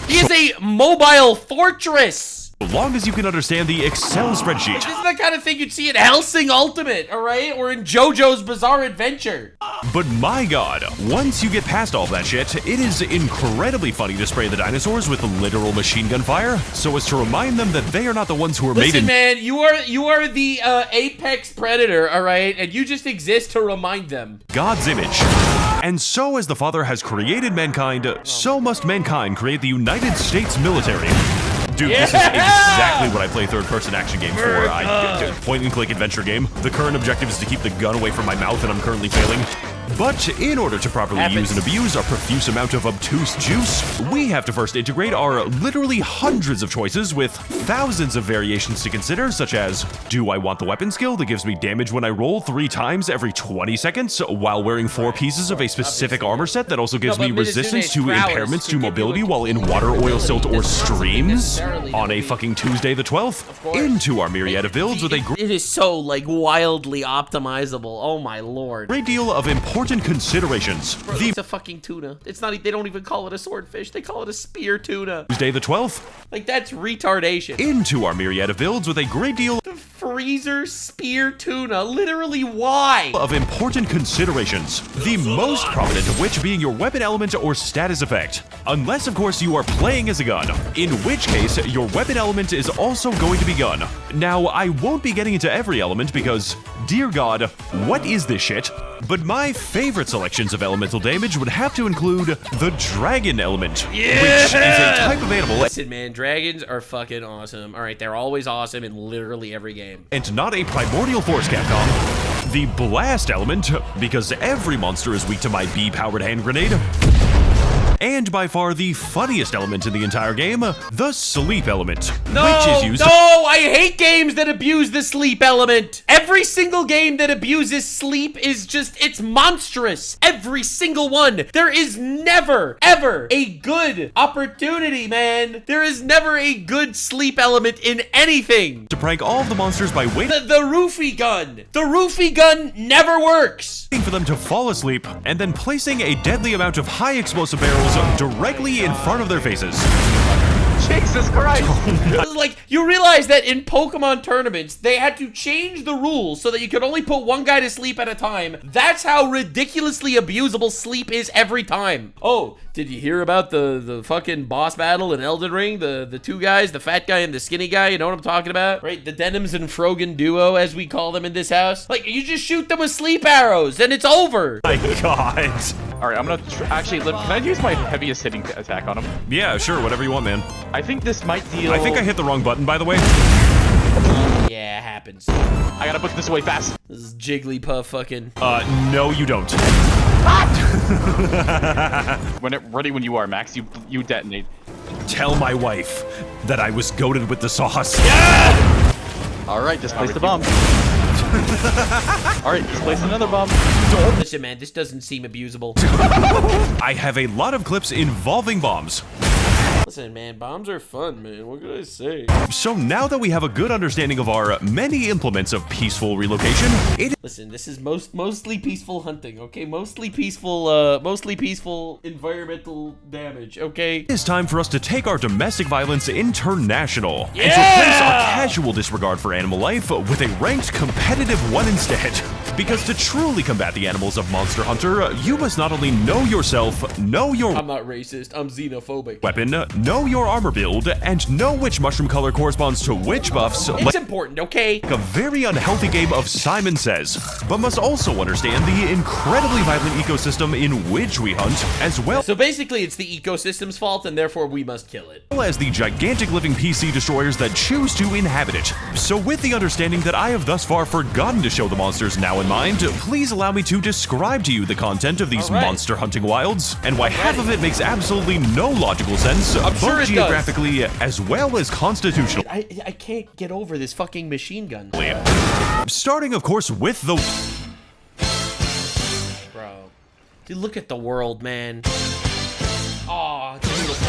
He is a mobile fortress. So long as you can understand the Excel spreadsheet. This is the kind of thing you'd see in Hellsing Ultimate, all right? Or in JoJo's Bizarre Adventure. But my god, once you get past all that shit, it is incredibly funny to spray the dinosaurs with literal machine gun fire, so as to remind them that they are not the ones who are made in— Listen, man, you are the apex predator, all right? And you just exist to remind them. God's image. And so as the Father has created mankind, so must mankind create the United States military. Dude, this is exactly what I play third-person action games for. Point-and-click adventure game. The current objective is to keep the gun away from my mouth, and I'm currently failing. But in order to properly use and abuse our profuse amount of obtuse juice, we have to first integrate our literally hundreds of choices with thousands of variations to consider, such as, do I want the weapon skill that gives me damage when I roll 3 times every 20 seconds, while wearing 4 pieces of a specific armor set that also gives me resistance to impairments to mobility while in water, oil, silt, or streams on a fucking Tuesday the 12th? Into our myriad of builds with a It is so, like, wildly optimizable. Oh my lord. great deal of important considerations. Bro, it's a fucking tuna. It's not, they don't even call it a swordfish. They call it a spear tuna. Tuesday the 12th. Like, that's retardation. Into our myriad of builds with a great deal The freezer spear tuna. Literally, why? of important considerations, the most prominent of which being your weapon element or status effect. Unless, of course, you are playing as a gun, in which case, your weapon element is also going to be gun. Now, I won't be getting into every element because, dear God, what is this shit? But my favorite selections of elemental damage would have to include the dragon element, which is a type of animal Listen, man, dragons are fucking awesome. All right, they're always awesome in literally every game. and not a primordial force, Capcom. The blast element, because every monster is weak to my bee-powered hand grenade. And by far the funniest element in the entire game, the sleep element, which is used I hate games that abuse the sleep element. Every single game that abuses sleep is just, it's monstrous. Every single one. There is never, ever a good opportunity, man. There is never a good sleep element in anything. to prank all of the monsters by waiting The roofie gun. The roofie gun never works. for them to fall asleep, and then placing a deadly amount of high explosive barrels directly in front of their faces. Jesus Christ! Like, you realize that in Pokemon tournaments, they had to change the rules so that you could only put one guy to sleep at a time. That's how ridiculously abusable sleep is every time. Oh, did you hear about the fucking boss battle in Elden Ring? The 2 guys, the fat guy and the skinny guy, you know what I'm talking about? Right, the Denims and Frogan duo, as we call them in this house. Like, you just shoot them with sleep arrows, and it's over. My God. All right, I'm gonna actually. Can I use my heaviest hitting attack on him? Yeah, sure, whatever you want, man. I think this might deal. I think I hit the wrong button, by the way. Yeah, it happens. I gotta book this away fast. This is Jigglypuff fucking. No, you don't. Ready when you are, Max. You detonate. Tell my wife that I was goated with the sauce. All right, just place the bomb. All right, just place another bomb. Listen, man, this doesn't seem abusable. I have a lot of clips involving bombs. Listen, man, bombs are fun, man. What could I say? So now that we have a good understanding of our many implements of peaceful relocation, Listen, this is mostly peaceful hunting, okay? Mostly peaceful environmental damage, okay? it is time for us to take our domestic violence international and replace our casual disregard for animal life with a ranked competitive one instead. Because to truly combat the animals of Monster Hunter, you must not only know yourself, know your I'm not racist, I'm xenophobic. weapon, know your armor build, and know which mushroom color corresponds to which buffs, It's important, okay? like a very unhealthy game of Simon Says, but must also understand the incredibly violent ecosystem in which we hunt, as well So basically, it's the ecosystem's fault, and therefore we must kill it. as the gigantic living PC destroyers that choose to inhabit it. So with the understanding that I have thus far forgotten to show the monsters now in mind, please allow me to describe to you the content of these All right. monster hunting wilds, and why half of it makes absolutely no logical sense, both sure it does. geographically as well as constitutionally. I can't get over this fucking machine gun. Starting, of course, with the Bro. Dude, look at the world, man. Aw, it's beautiful.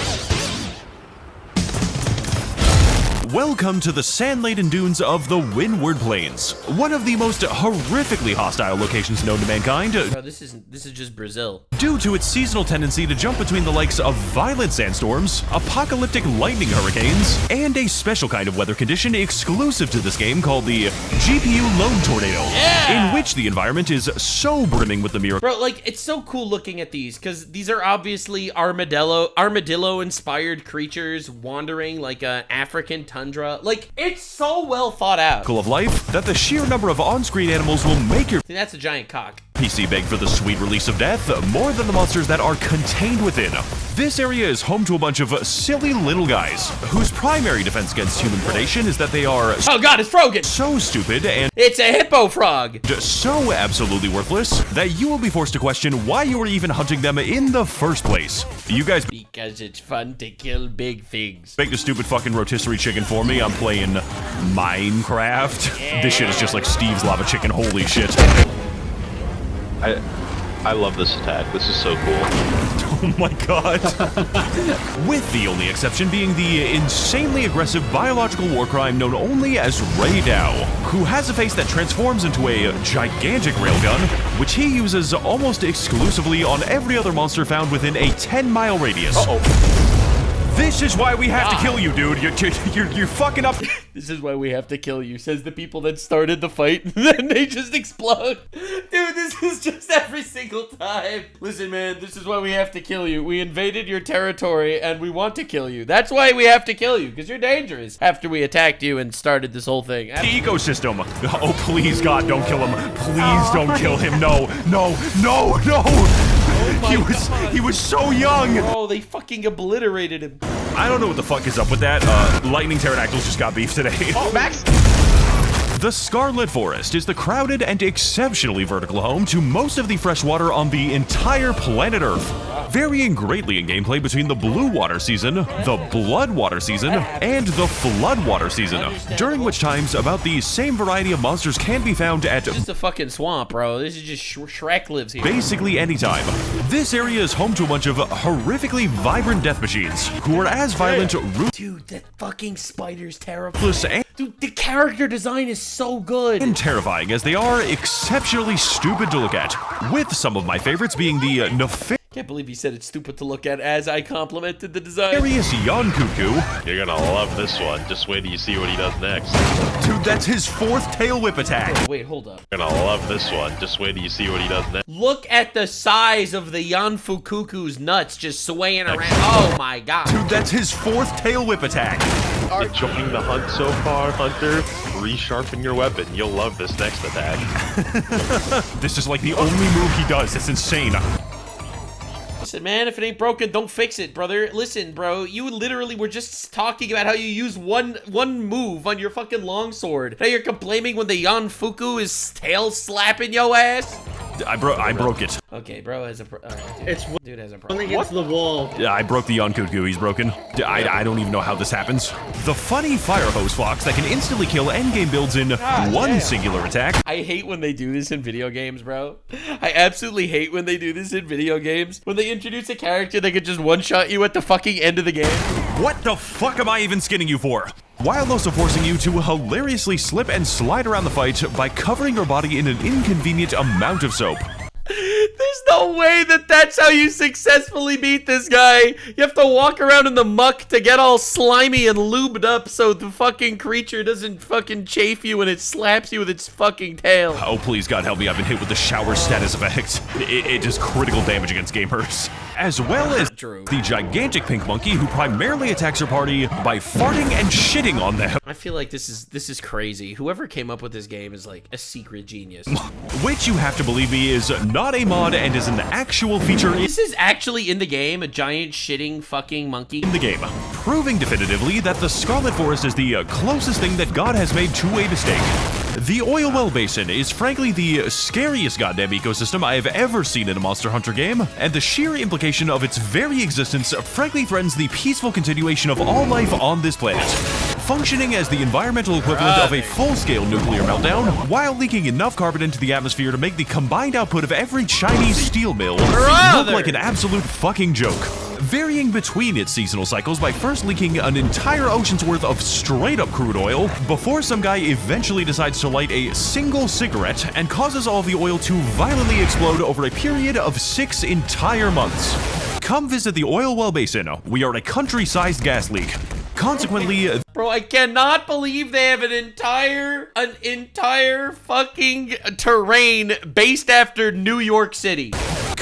Welcome to the sand-laden dunes of the Windward Plains, one of the most horrifically hostile locations known to mankind, Bro, this is just Brazil. due to its seasonal tendency to jump between the likes of violent sandstorms, apocalyptic lightning hurricanes, and a special kind of weather condition exclusive to this game called the GPU Load Tornado, in which the environment is so brimming with the miracle. Bro, like, it's so cool looking at these, because these are obviously armadillo-inspired creatures wandering like an African tundra. Like, it's so well thought out. Of life that the sheer number of on-screen animals will make your See, that's a giant cock. PC beg for the sweet release of death more than the monsters that are contained within. This area is home to a bunch of silly little guys whose primary defense against human predation is that they are Oh god, it's Frogan! so stupid and It's a hippo frog! so absolutely worthless that you will be forced to question why you were even hunting them in the first place. You guys Because it's fun to kill big things. make the stupid fucking rotisserie chicken for me. I'm playing Minecraft. This shit is just like Steve's lava chicken. Holy shit. I love this attack. This is so cool. Oh my god. With the only exception being the insanely aggressive biological war crime known only as Ray Dow, who has a face that transforms into a gigantic railgun, which he uses almost exclusively on every other monster found within a 10-mile radius. This is why we have to kill you, dude. You're fucking up. This is why we have to kill you, says the people that started the fight, and then they just explode. Dude, this is just every single time. Listen, man, this is why we have to kill you. We invaded your territory, and we want to kill you. That's why we have to kill you, because you're dangerous. After we attacked you and started this whole thing. The ecosystem. Oh, please, God, don't kill him. Please don't kill him. No, no, no, no. He was so young. Oh, they fucking obliterated him. I don't know what the fuck is up with that. Lightning pterodactyls just got beef today. Oh, Max! The Scarlet Forest is the crowded and exceptionally vertical home to most of the fresh water on the entire planet Earth, varying greatly in gameplay between the blue water season, the blood water season, and the flood water season, during which times about the same variety of monsters can be found at Just a fucking swamp, bro. This is just Shrek lives here. basically any time. This area is home to a bunch of horrifically vibrant death machines, who are as violent, Dude, that fucking spider's terrifying. ruthless, and Dude, the character design is so good. terrifying as they are exceptionally stupid to look at, with some of my favorites being the Can't believe he said it's stupid to look at as I complimented the design. nefarious young Kut-Ku. You're gonna love this one. Just wait till you see what he does next. Dude, that's his 4th tail whip attack. Wait, hold up. You're gonna love this one. Just wait till you see what he does next. Look at the size of the Yanfu Cuckoo's nuts just swaying around. Oh my god. Dude, that's his 4th tail whip attack. Enjoying the hunt so far, Hunter? Resharpen your weapon. You'll love this next attack. This is like the only move he does. It's insane. Listen, man, if it ain't broken, don't fix it, brother. Listen, bro, you literally were just talking about how you use one move on your fucking longsword. Now you're complaining when the Yanfuku is tail slapping yo ass? I broke it. Okay, bro has a dude has a problem. Only against the wall. Yeah, I broke the Kut-Ku, he's broken. I don't even know how this happens. The funny fire hose fox that can instantly kill endgame builds in one singular attack. I hate when they do this in video games, bro. I absolutely hate when they do this in video games. When they introduce a character that could just one-shot you at the fucking end of the game. What the fuck am I even skinning you for? While also forcing you to hilariously slip and slide around the fight by covering your body in an inconvenient amount of soap. There's no way that that's how you successfully beat this guy. You have to walk around in the muck to get all slimy and lubed up so the fucking creature doesn't fucking chafe you when it slaps you with its fucking tail. Oh, please, God help me, I've been hit with the shower status effect. It does critical damage against gamers. As well as the gigantic pink monkey who primarily attacks her party by farting and shitting on them. I feel like this is crazy. Whoever came up with this game is like a secret genius. Which you have to believe me is not a mod and is an actual feature This is actually in the game, a giant shitting fucking monkey. in the game, proving definitively that the Scarlet Forest is the closest thing that God has made to a mistake. The Oilwell Basin is frankly the scariest goddamn ecosystem I have ever seen in a Monster Hunter game, and the sheer implication of its very existence frankly threatens the peaceful continuation of all life on this planet. Functioning as the environmental equivalent of a full-scale nuclear meltdown, while leaking enough carbon into the atmosphere to make the combined output of every Chinese steel mill look like an absolute fucking joke. Varying between its seasonal cycles by first leaking an entire ocean's worth of straight-up crude oil, before some guy eventually decides to light a single cigarette and causes all of the oil to violently explode over a period of 6 entire months. Come visit the Oilwell Basin. We are a country-sized gas leak. Consequently, bro, I cannot believe they have an entire fucking terrain based after New York City.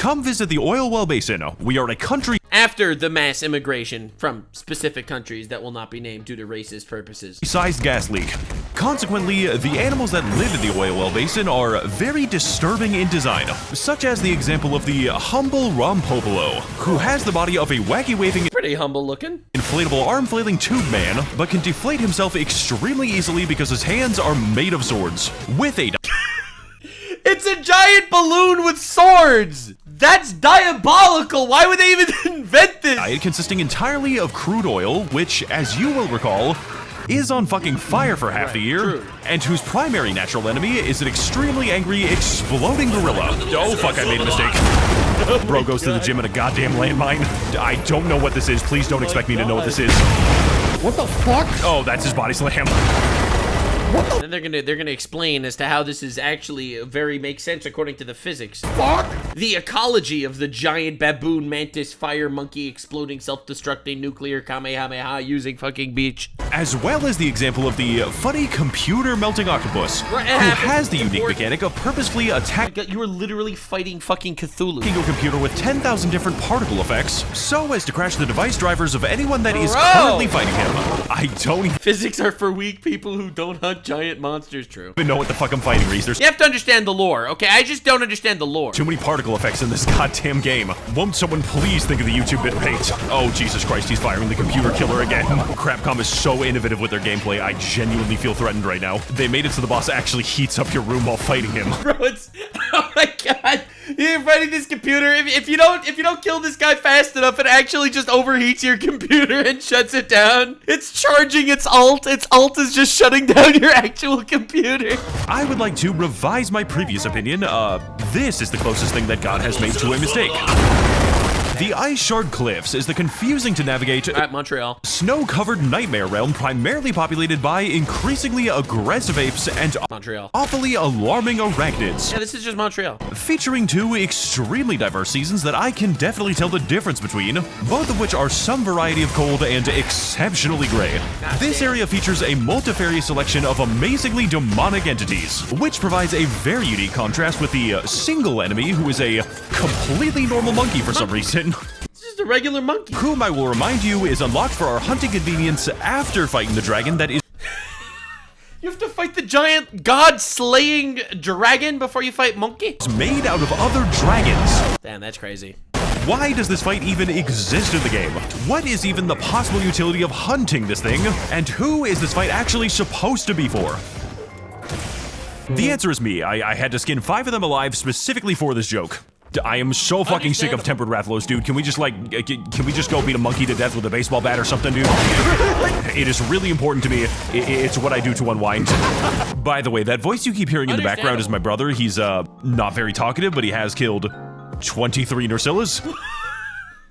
come visit the Oilwell Basin. We are a country After the mass immigration from specific countries that will not be named due to racist purposes. sized gas leak. Consequently, the animals that live in the Oilwell Basin are very disturbing in design, such as the example of the humble Rromovo, who has the body of a wacky-waving, Pretty humble looking. inflatable arm-flailing tube man, but can deflate himself extremely easily because his hands are made of swords, with a It's a giant balloon with swords! That's diabolical! Why would they even invent this? diet consisting entirely of crude oil, which, as you will recall, is on fucking fire for half the year, and whose primary natural enemy is an extremely angry, exploding gorilla. Oh fuck, I made a mistake. Bro goes to the gym in a goddamn landmine. I don't know what this is. Please don't expect me to know what this is. What the fuck? Oh, that's his body slam. And they're gonna explain as to how this is actually very makes sense according to the physics. Fuck! The ecology of the giant baboon mantis fire monkey exploding self-destructing nuclear kamehameha using fucking beach. As well as the example of the funny computer melting octopus, who has the unique mechanic of purposefully attacking You were literally fighting fucking Cthulhu. a computer with 10,000 different particle effects, so as to crash the device drivers of anyone that is currently fighting him. I don't Physics are for weak people who don't hunt giant monsters. True. even know what the fuck I'm fighting, Reese. There's You have to understand the lore, okay? I just don't understand the lore. too many particle effects in this goddamn game. Won't someone please think of the YouTube bitrate? Oh, Jesus Christ, he's firing the computer killer again. Crapcom is so innovative with their gameplay, I genuinely feel threatened right now. They made it so the boss actually heats up your room while fighting him. Bro, it's oh my god! You're fighting this computer. If you don't kill this guy fast enough, it actually just overheats your computer and shuts it down. It's charging its alt. Its alt is just shutting down your actual computer. I would like to revise my previous opinion. This is the closest thing that God has made to a mistake. The Ice Shard Cliffs is the confusing to navigate At Montreal. snow-covered nightmare realm primarily populated by increasingly aggressive apes and Montreal. awfully alarming arachnids. Yeah, this is just Montreal. Featuring 2 extremely diverse seasons that I can definitely tell the difference between, both of which are some variety of cold and exceptionally gray. This area features a multifarious selection of amazingly demonic entities, which provides a very unique contrast with the single enemy who is a completely normal monkey for some reason. It's just a regular monkey. Whom I will remind you is unlocked for our hunting convenience after fighting the dragon that is You have to fight the giant god-slaying dragon before you fight monkey? made out of other dragons. Damn, that's crazy. Why does this fight even exist in the game? What is even the possible utility of hunting this thing? And who is this fight actually supposed to be for? The answer is me. I had to skin 5 of them alive specifically for this joke. I am so fucking sick of tempered Rathalos, dude. Can we just, like, can we just go beat a monkey to death with a baseball bat or something, dude? It is really important to me. It's what I do to unwind. By the way, that voice you keep hearing in the background is my brother. He's, not very talkative, but he has killed 23 Nursillas.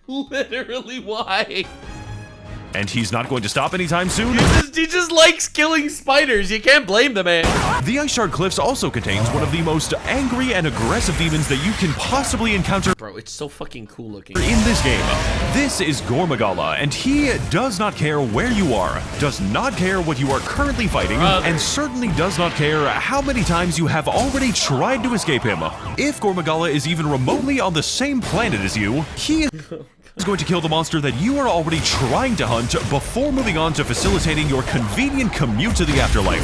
Literally, why? And he's not going to stop anytime soon. He just likes killing spiders. You can't blame the man. The Ice Shard Cliffs also contains one of the most angry and aggressive demons that you can possibly encounter. Bro, it's so fucking cool looking. In this game, this is Gore Magala, and he does not care where you are, does not care what you are currently fighting, and certainly does not care how many times you have already tried to escape him. If Gore Magala is even remotely on the same planet as you, he is going to kill the monster that you are already trying to hunt before moving on to facilitating your convenient commute to the afterlife.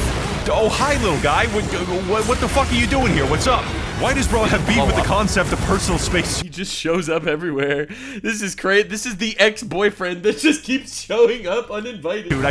Oh, hi, little guy. What the fuck are you doing here? What's up? Why does bro have beef with the concept of personal space? He just shows up everywhere. This is great. This is the ex-boyfriend that just keeps showing up uninvited. Dude,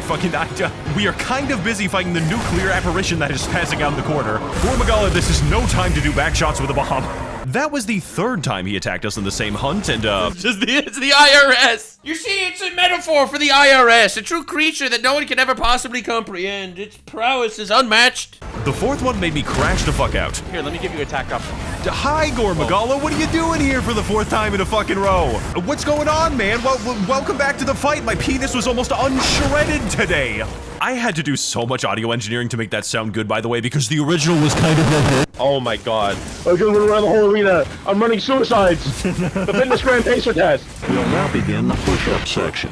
we are kind of busy fighting the nuclear apparition that is passing out in the corner. Gore Magala, this is no time to do back shots with a bomb. That was the 3rd time he attacked us in the same hunt, and it's the IRS. You see, it's a metaphor for the IRS, a true creature that no one can ever possibly comprehend. Its prowess is unmatched. The 4th one made me crash the fuck out. Here, let me give you a attack up. Hi, Gore Magala. What are you doing here for the 4th time in a fucking row? What's going on, man? Welcome back to the fight. My penis was almost unshredded today. I had to do so much audio engineering to make that sound good, by the way, because the original was kind of... Oh my god. I'm going around the whole arena. I'm running suicides. The fitness grand pacer test. We'll now begin the push-up section.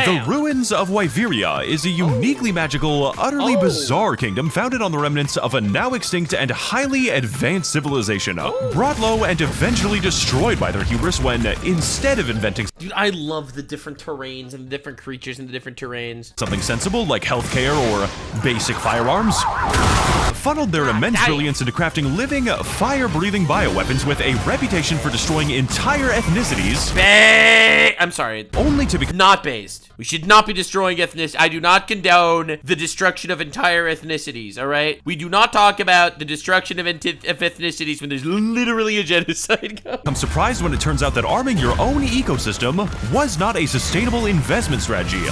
The Ruins of Wyveria is a uniquely magical, utterly bizarre kingdom founded on the remnants of a now extinct and highly advanced civilization, brought low and eventually destroyed by their hubris when, instead of inventing... Dude, I love the different terrains and the different creatures and the different terrains. Something sensible like healthcare or basic firearms, funneled their immense brilliance into crafting living, fire-breathing bioweapons with a reputation for destroying entire ethnicities. I'm sorry. Only to be not based. We should not be destroying ethnicities. I do not condone the destruction of entire ethnicities, all right? We do not talk about the destruction of ethnicities when there's literally a genocide going. I'm surprised when it turns out that arming your own ecosystem was not a sustainable investment strategy.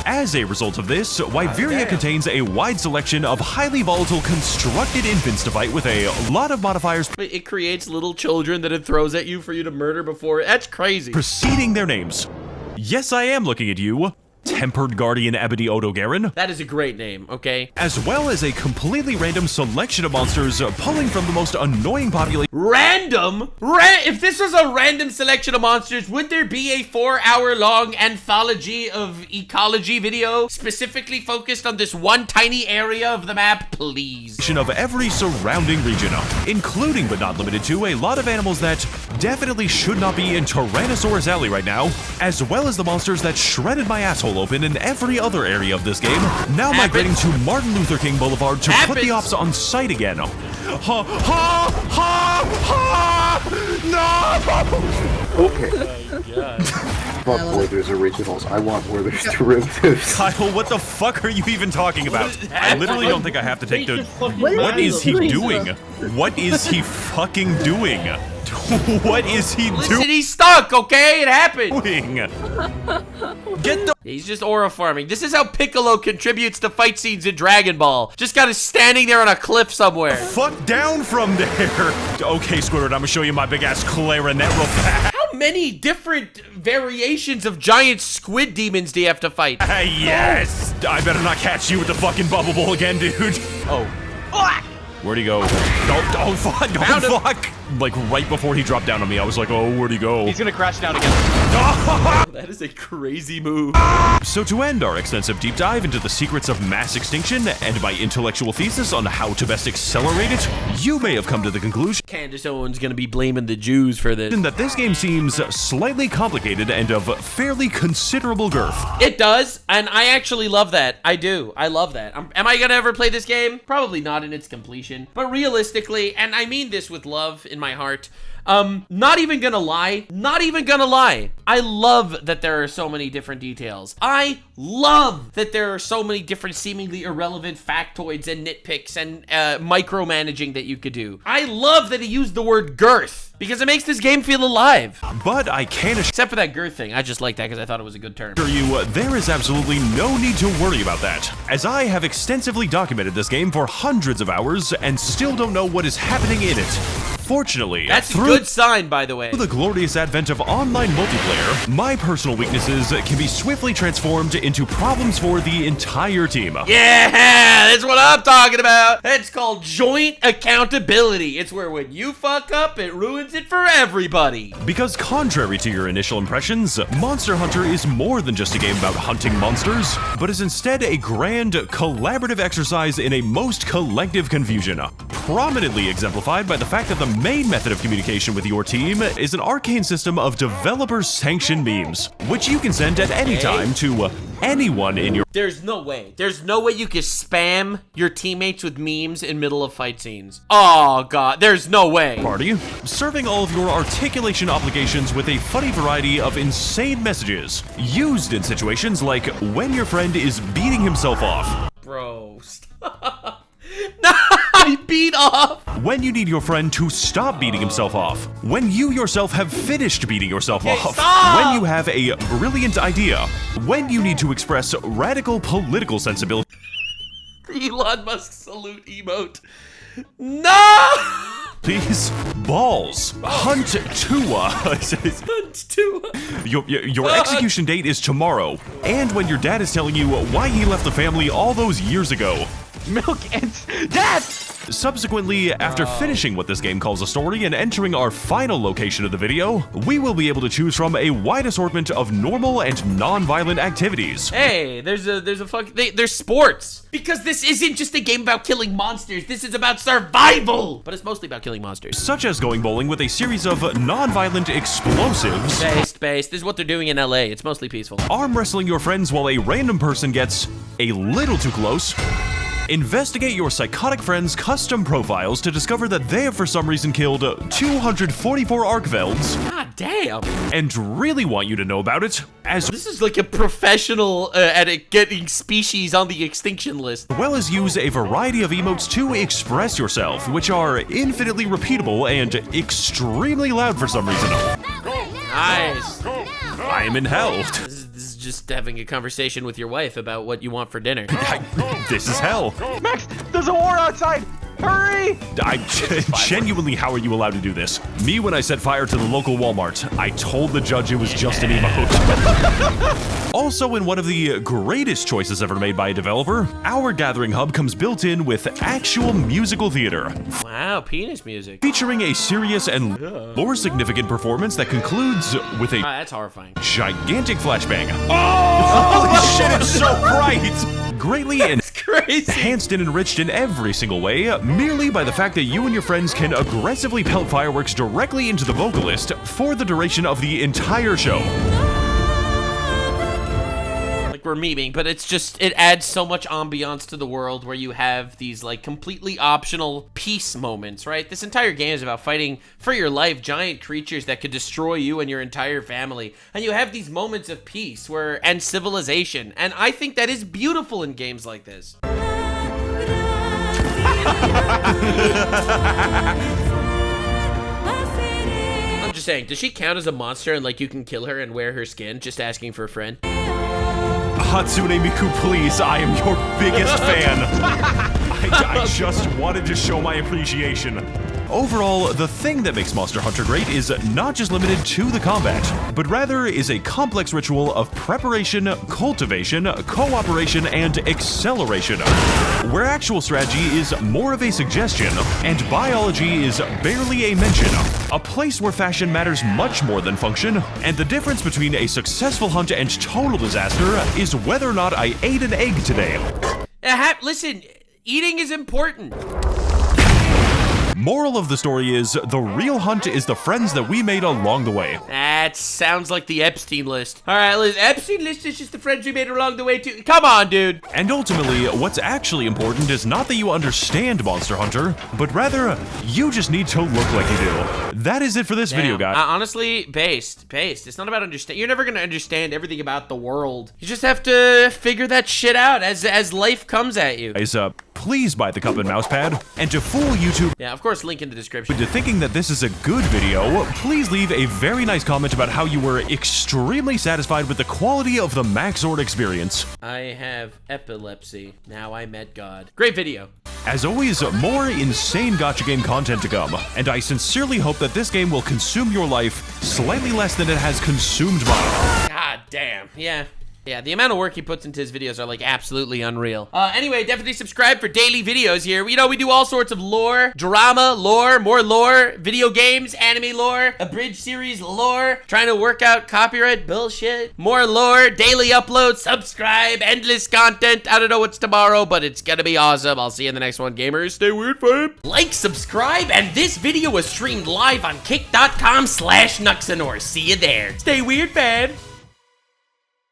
As a result of this, Wyveria contains a wide selection of highly volatile constructed infants to fight with a lot of modifiers. It creates little children that it throws at you for you to murder before. That's crazy. Preceding their names. Yes, I am looking at you. Tempered Guardian Ebony Odogaron. That is a great name, okay? As well as a completely random selection of monsters pulling from the most annoying population. Random? If this was a random selection of monsters, would there be a 4-hour-long anthology of Ecology video specifically focused on this one tiny area of the map? Please. Of every surrounding region, including but not limited to a lot of animals that definitely should not be in Tyrannosaurus Alley right now, as well as the monsters that shredded my asshole open in every other area of this game, now migrating to Martin Luther King Boulevard to put the ops on sight again. Ha ha ha ha! No! Okay. Fuck Werther's originals. I want Werther's derivatives. Kyle, what the fuck are you even talking about? I literally don't think I have to take the... What is he doing? What is he fucking doing? What is he doing? Listen, he's stuck, okay? It happened. Get the... He's just aura farming. This is how Piccolo contributes to fight scenes in Dragon Ball. Just kind of standing there on a cliff somewhere. Fuck down from there. Okay, Squidward, I'm gonna show you my big-ass clarinet real fast. How many different variations of giant squid demons do you have to fight? Yes! I better not catch you with the fucking bubble bowl again, dude. Oh. Where'd he go? Don't fuck! Don't fuck! Like, right before he dropped down on me, I was like, oh, where'd he go? He's gonna crash down again. That is a crazy move. So to end our extensive deep dive into the secrets of mass extinction and my intellectual thesis on how to best accelerate it, you may have come to the conclusion Candace Owens gonna be blaming the Jews for this. that this game seems slightly complicated and of fairly considerable girth. It does, and I actually love that. I do. I love that. Am I gonna ever play this game? Probably not in its completion. But realistically, and I mean this with love in my heart, Not even gonna lie. I love that there are so many different details. I love that there are so many different seemingly irrelevant factoids and nitpicks and micromanaging that you could do. I love that he used the word girth, because it makes this game feel alive. But I can't Except for that girth thing. I just like that because I thought it was a good term. assure you there is absolutely no need to worry about that, as I have extensively documented this game for hundreds of hours and still don't know what is happening in it. Fortunately, That's a through good sign, by the way. the glorious advent of online multiplayer, my personal weaknesses can be swiftly transformed into problems for the entire team. Yeah, that's what I'm talking about. It's called joint accountability. It's where when you fuck up, it ruins it for everybody. Because contrary to your initial impressions, Monster Hunter is more than just a game about hunting monsters, but is instead a grand, collaborative exercise in a most collective confusion, prominently exemplified by the fact that the main method of communication with your team is an arcane system of developer-sanctioned memes, which you can send at any time to anyone in your... There's no way you can spam your teammates with memes in middle of fight scenes. Oh god, there's no way. party, serving all of your articulation obligations with a funny variety of insane messages, used in situations like when your friend is beating himself off. Bro, stop. No, I beat off. When you need your friend to stop beating himself off. When you yourself have finished beating yourself off. stop! When you have a brilliant idea. When you need to express radical political sensibility. Elon Musk salute emote. No! Please, balls. Hunt Tua. Hunt Tua. Your execution date is tomorrow. And when your dad is telling you why he left the family all those years ago. Milk and Dad! Subsequently, after finishing what this game calls a story and entering our final location of the video, we will be able to choose from a wide assortment of normal and non-violent activities. Hey, there's sports. Because this isn't just a game about killing monsters. This is about survival. But it's mostly about killing monsters. Such as going bowling with a series of non-violent explosives. Based. This is what they're doing in LA. It's mostly peaceful. Arm wrestling your friends while a random person gets a little too close. Investigate your psychotic friends' custom profiles to discover that they have for some reason killed 244 Arkvelds. God damn. And really want you to know about it, as This is like a professional at getting species on the extinction list. well as use a variety of emotes to express yourself, which are infinitely repeatable and extremely loud for some reason. Nice. I am in hell. This is just having a conversation with your wife about what you want for dinner. This is hell. Max, there's a war outside! Hurry! Genuinely, how are you allowed to do this? Me, when I set fire to the local Walmart, I told the judge it was just an emote. Also, in one of the greatest choices ever made by a developer, our gathering hub comes built in with actual musical theater. Wow, penis music. Featuring a serious and more significant performance that concludes with a That's horrifying. gigantic flashbang. Oh! Holy shit, it's so bright! Greatly Crazy. enhanced and enriched in every single way, merely by the fact that you and your friends can aggressively pelt fireworks directly into the vocalist for the duration of the entire show. Like we're memeing, but it's just, it adds so much ambiance to the world where you have these like completely optional peace moments, right? This entire game is about fighting for your life giant creatures that could destroy you and your entire family. And you have these moments of peace and civilization. And I think that is beautiful in games like this. I'm just saying, does she count as a monster and like you can kill her and wear her skin? Just asking for a friend. Hatsune Miku, please, I am your biggest fan. I just wanted to show my appreciation. Overall, the thing that makes Monster Hunter great is not just limited to the combat, but rather is a complex ritual of preparation, cultivation, cooperation, and acceleration, where actual strategy is more of a suggestion, and biology is barely a mention. A place where fashion matters much more than function, and the difference between a successful hunt and total disaster is whether or not I ate an egg today. Listen, eating is important. Moral of the story is, the real hunt is the friends that we made along the way. That sounds like the Epstein list. All right, Epstein list is just the friends we made along the way too. Come on, dude. And ultimately, what's actually important is not that you understand Monster Hunter, but rather, you just need to look like you do. That is it for this video, guys. Honestly, based. It's not about understand. You're never gonna understand everything about the world. You just have to figure that shit out as life comes at you. Guys, please buy the cup and mouse pad. And to fool YouTube, yeah, of course, link in the description. To thinking that this is a good video, please leave a very nice comment about how you were extremely satisfied with the quality of the Max0r experience. I have epilepsy. Now I met God. Great video. As always, more insane gacha game content to come, and I sincerely hope that this game will consume your life slightly less than it has consumed mine. God damn. Yeah, the amount of work he puts into his videos are like absolutely unreal. Anyway, definitely subscribe for daily videos here. You know, we do all sorts of lore, drama, lore, more lore, video games, anime lore, abridged series lore, trying to work out copyright bullshit, more lore, daily uploads, subscribe, endless content. I don't know what's tomorrow, but it's gonna be awesome. I'll see you in the next one, gamers. Stay weird, fam. Like, subscribe, and this video was streamed live on kick.com/Max0r. See you there. Stay weird, fam.